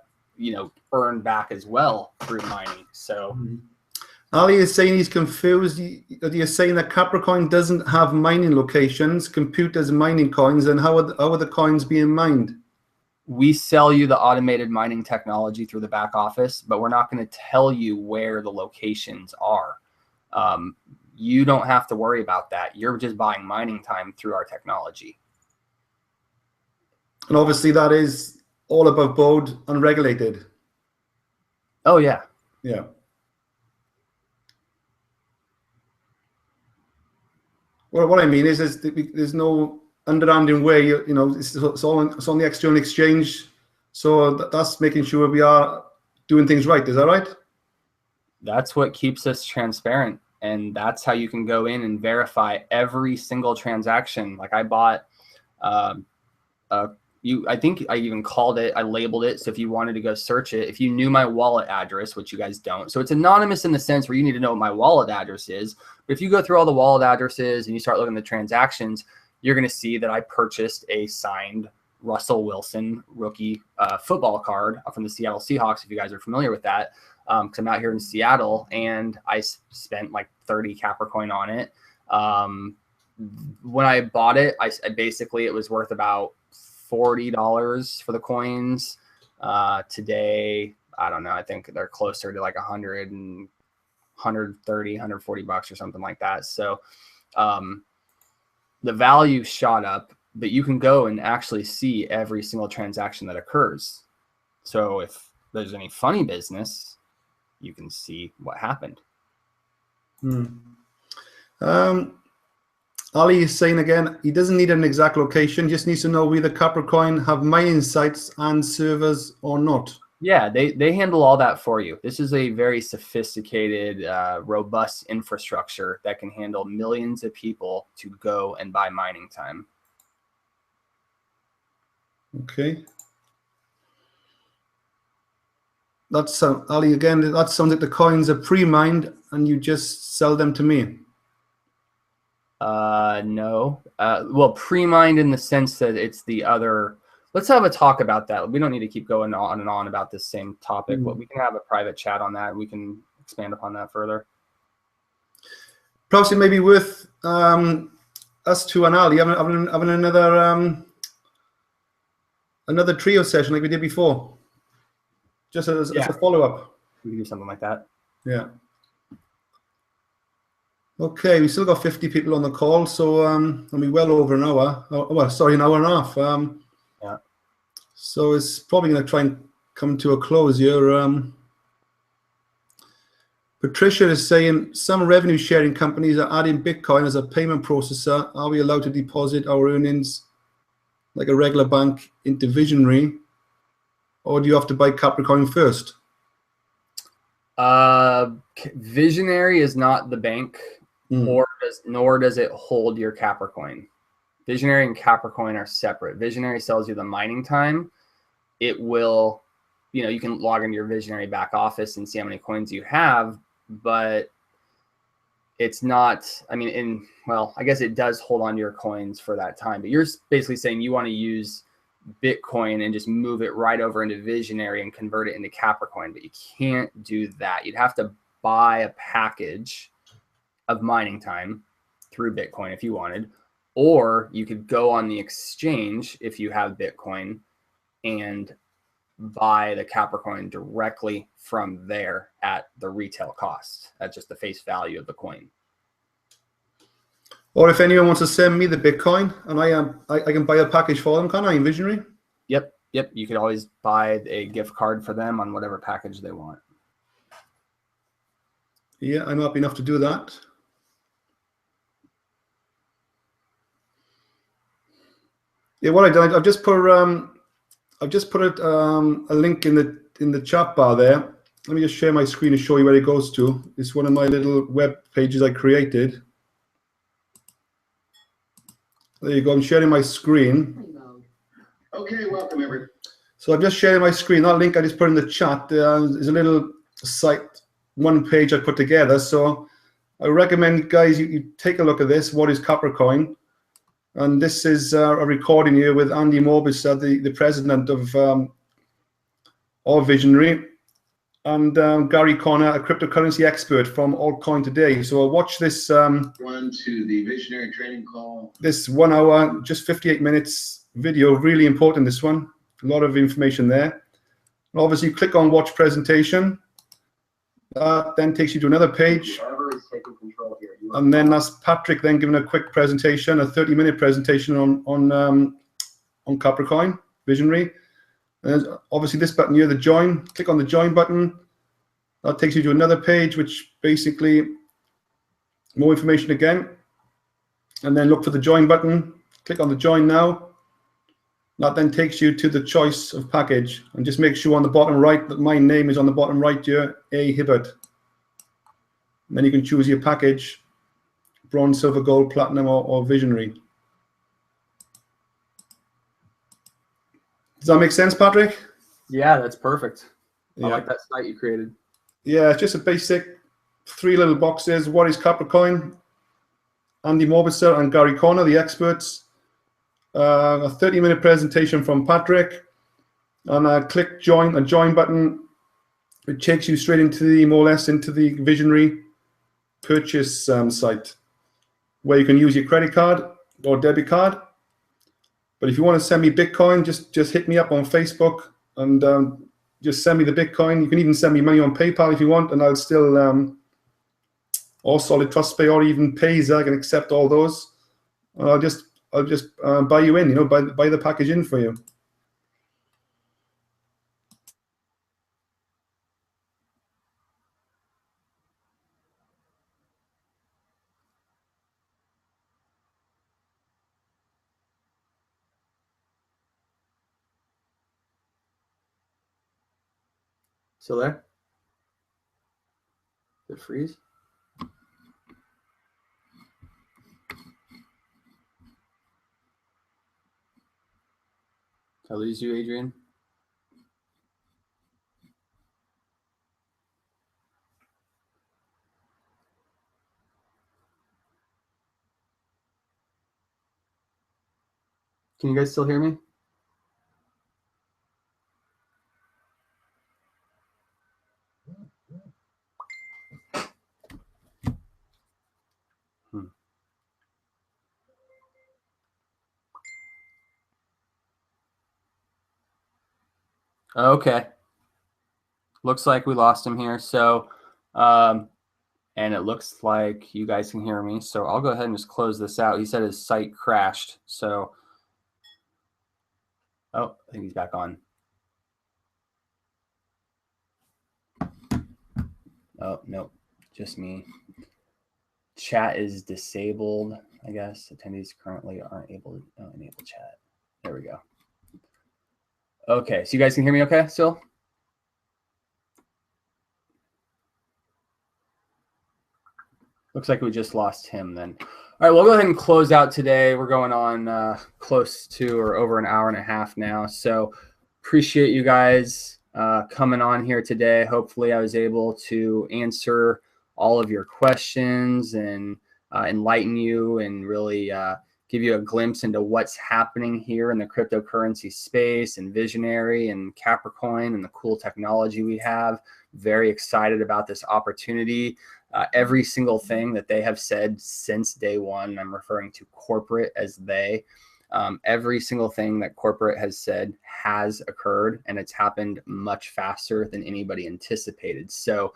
earn back as well through mining. So Ali is saying he's confused. You're saying that Capricoin doesn't have mining locations, computers mining coins, and how are the coins being mined? We sell you the automated mining technology through the back office, but we're not going to tell you where the locations are. You don't have to worry about that. You're just buying mining time through our technology. And obviously that is all above board, unregulated. Oh, yeah. Yeah. Well, what I mean is there's no underhanding way, it's on the external exchange. So that's making sure we are doing things right. Is that right? That's what keeps us transparent. And that's how you can go in and verify every single transaction. Like I bought, I think I even called it, I labeled it. So if you wanted to go search it, if you knew my wallet address, which you guys don't. So it's anonymous in the sense where you need to know what my wallet address is. But if you go through all the wallet addresses and you start looking at the transactions, you're going to see that I purchased a signed Russell Wilson rookie football card from the Seattle Seahawks, if you guys are familiar with that. Because I'm out here in Seattle, and I spent like 30 Capricoin on it. When I bought it, basically it was worth about $40 for the coins. Today, I don't know. I think they're closer to like 100 and 130, 140 bucks or something like that. So the value shot up, but you can go and actually see every single transaction that occurs. So if there's any funny business, you can see what happened. Ali is saying again, he doesn't need an exact location, just needs to know whether Capricoin have mining sites and servers or not. Yeah, they handle all that for you. This is a very sophisticated, robust infrastructure that can handle millions of people to go and buy mining time. Okay. That's Ali again. That sounds like the coins are pre-mined and you just sell them to me. No. Well, pre-mined in the sense that it's the other. Let's have a talk about that. We don't need to keep going on and on about this same topic, but we can have a private chat on that. We can expand upon that further. Perhaps it may be worth us two and Ali having another trio session like we did before, just as a follow-up. We can do something like that. Yeah. Okay, we still got 50 people on the call, so it'll be well over an hour. Well, sorry, an hour and a half. Yeah. So it's probably going to try and come to a close here. Patricia is saying some revenue sharing companies are adding Bitcoin as a payment processor. Are we allowed to deposit our earnings like a regular bank into Visionary, or do you have to buy Capricoin first? Visionary is not the bank, nor does it hold your Capricoin. Visionary and Capricoin are separate. Visionary sells you the mining time. It will, you can log into your Visionary back office and see how many coins you have, but it's not, I guess it does hold on to your coins for that time, but you're basically saying you want to use Bitcoin and just move it right over into Visionary and convert it into Capricoin, but you can't do that. You'd have to buy a package of mining time through Bitcoin if you wanted, or you could go on the exchange if you have Bitcoin and buy the Capricoin directly from there at the retail cost. That's just the face value of the coin. Or if anyone wants to send me the Bitcoin and I can buy a package for them, can I, in Visionary? Yep. You could always buy a gift card for them on whatever package they want. Yeah, I'm happy enough to do that. Yeah, what I've done, I've just put a link in the chat bar there. Let me just share my screen to show you where it goes to. It's one of my little web pages I created. There you go. I'm sharing my screen. Okay, welcome everyone. So I'm just sharing my screen. That link I just put in the chat is a little site, one page I put together. So I recommend, guys, you take a look at this. What is Capricoin? And this is a recording here with Andy Morbis, the president of Visionary, and Gary Connor, a cryptocurrency expert from Altcoin Today. So I'll watch this. One to the Visionary training call. This 1 hour, just 58 minutes video, really important, this one. A lot of information there. And obviously, click on watch presentation. That then takes you to another page. And then that's Patrick then giving a quick presentation, a 30-minute presentation on Capricoin, Visionary. And obviously this button here, the join, click on the join button. That takes you to another page, which basically more information again. And then look for the join button, click on the join now. That then takes you to the choice of package. And just make sure on the bottom right that my name is on the bottom right here, A. Hibbert. And then you can choose your package, bronze, silver, gold, platinum, or Visionary. Does that make sense, Patrick? Yeah, that's perfect. Yeah. I like that site you created. Yeah, it's just a basic 3 little boxes. What is Capricoin? Andy Morbis and Gary Connor, the experts. A 30-minute presentation from Patrick. And click join, a join button. It takes you straight into the, more or less, into the Visionary purchase site, where you can use your credit card or debit card. But if you want to send me Bitcoin, just hit me up on Facebook and just send me the Bitcoin. You can even send me money on PayPal if you want, and I'll still, or Solid Trust Pay, or even Payza. I can accept all those. And I'll just buy you in, buy the package in for you. Still there? Did it freeze? Did I lose you, Adrian? Can you guys still hear me? Okay. Looks like we lost him here. So, and it looks like you guys can hear me. So I'll go ahead and just close this out. He said his site crashed. So, oh, I think he's back on. Oh, no, just me. Chat is disabled, I guess. Attendees currently aren't able to enable chat. There we go. Okay, so you guys can hear me okay still? Looks like we just lost him then. All right, we'll go ahead and close out today. We're going on close to or over an hour and a half now. So appreciate you guys coming on here today. Hopefully I was able to answer all of your questions and enlighten you and really give you a glimpse into what's happening here in the cryptocurrency space and Visionary and Capricoin and the cool technology we have. Very excited about this opportunity. Every single thing that they have said since day one, I'm referring to corporate as they, every single thing that corporate has said has occurred, and it's happened much faster than anybody anticipated. So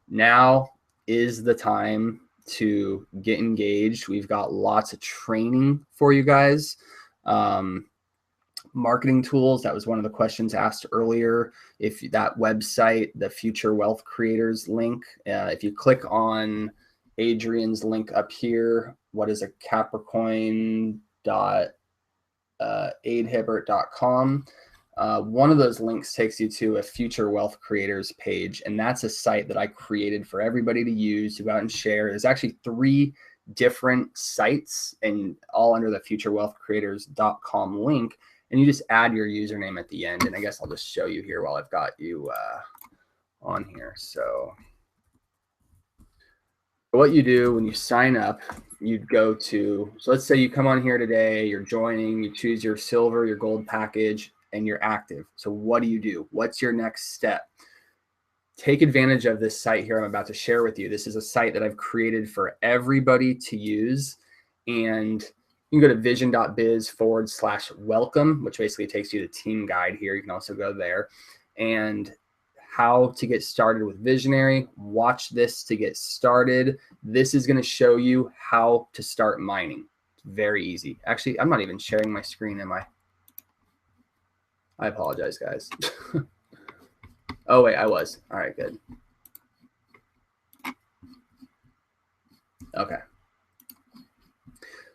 now is the time to get engaged. We've got lots of training for you guys. Marketing tools, that was one of the questions asked earlier. If that website, the Future Wealth Creators link, if you click on Adrian's link up here, what is a capricoin.adhibbert.com, one of those links takes you to a Future Wealth Creators page, and that's a site that I created for everybody to use to go out and share. There's actually 3 different sites, and all under the futurewealthcreators.com link. And you just add your username at the end. And I guess I'll just show you here while I've got you on here. So what you do when you sign up, you'd go to, so let's say you come on here today, you're joining, you choose your silver, your gold package, and you're active. So what do? What's your next step? Take advantage of this site here I'm about to share with you. This is a site that I've created for everybody to use. And you can go to vision.biz/welcome, which basically takes you to team guide here. You can also go there. And how to get started with Visionary. Watch this to get started. This is going to show you how to start mining. It's very easy. Actually, I'm not even sharing my screen, am I? I apologize, guys. Oh, wait, I was. All right, good. Okay.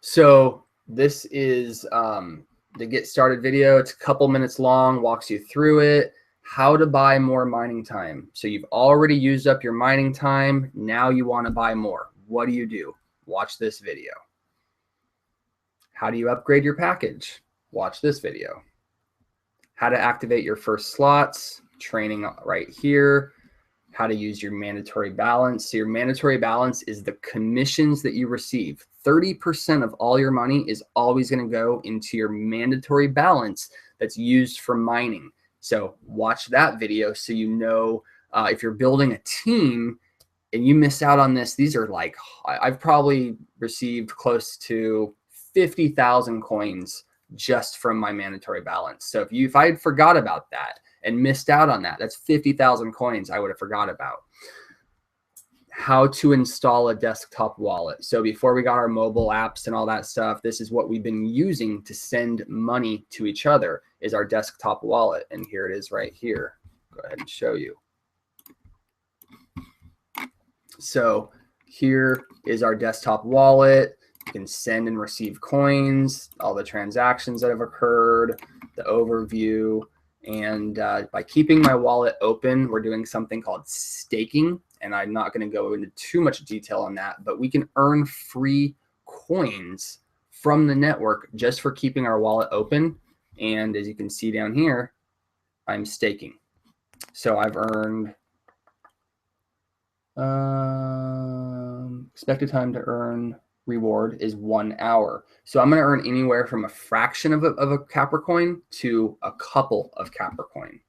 So this is the get started video. It's a couple minutes long, walks you through it, how to buy more mining time. So you've already used up your mining time. Now you want to buy more. What do? Watch this video. How do you upgrade your package? Watch this video. How to activate your first slots, training right here. How to use your mandatory balance. So your mandatory balance is the commissions that you receive. 30% of all your money is always going to go into your mandatory balance that's used for mining. So watch that video so you know if you're building a team and you miss out on this. These are like, I've probably received close to 50,000 coins just from my mandatory balance. So if I had forgot about that and missed out on that, that's 50,000 coins I would have forgot about. How to install a desktop wallet. So before we got our mobile apps and all that stuff, this is what we've been using to send money to each other, is our desktop wallet. And here it is right here. Go ahead and show you. So here is our desktop wallet. You can send and receive coins, all the transactions that have occurred, the overview. And by keeping my wallet open, we're doing something called staking. And I'm not going to go into too much detail on that, but we can earn free coins from the network just for keeping our wallet open And as you can see down here, I'm staking. So I've earned expected time to earn reward is 1 hour. So I'm going to earn anywhere from a fraction of a Capricoin to a couple of Capricoin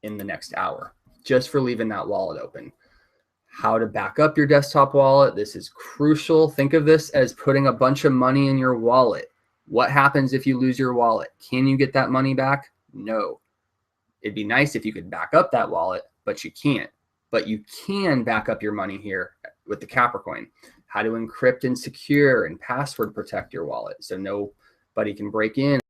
in the next hour, just for leaving that wallet open. How to back up your desktop wallet. This is crucial. Think of this as putting a bunch of money in your wallet. What happens if you lose your wallet? Can you get that money back? No. It'd be nice if you could back up that wallet, but you can't. But you can back up your money here with the Capricoin. How to encrypt and secure and password protect your wallet so nobody can break in.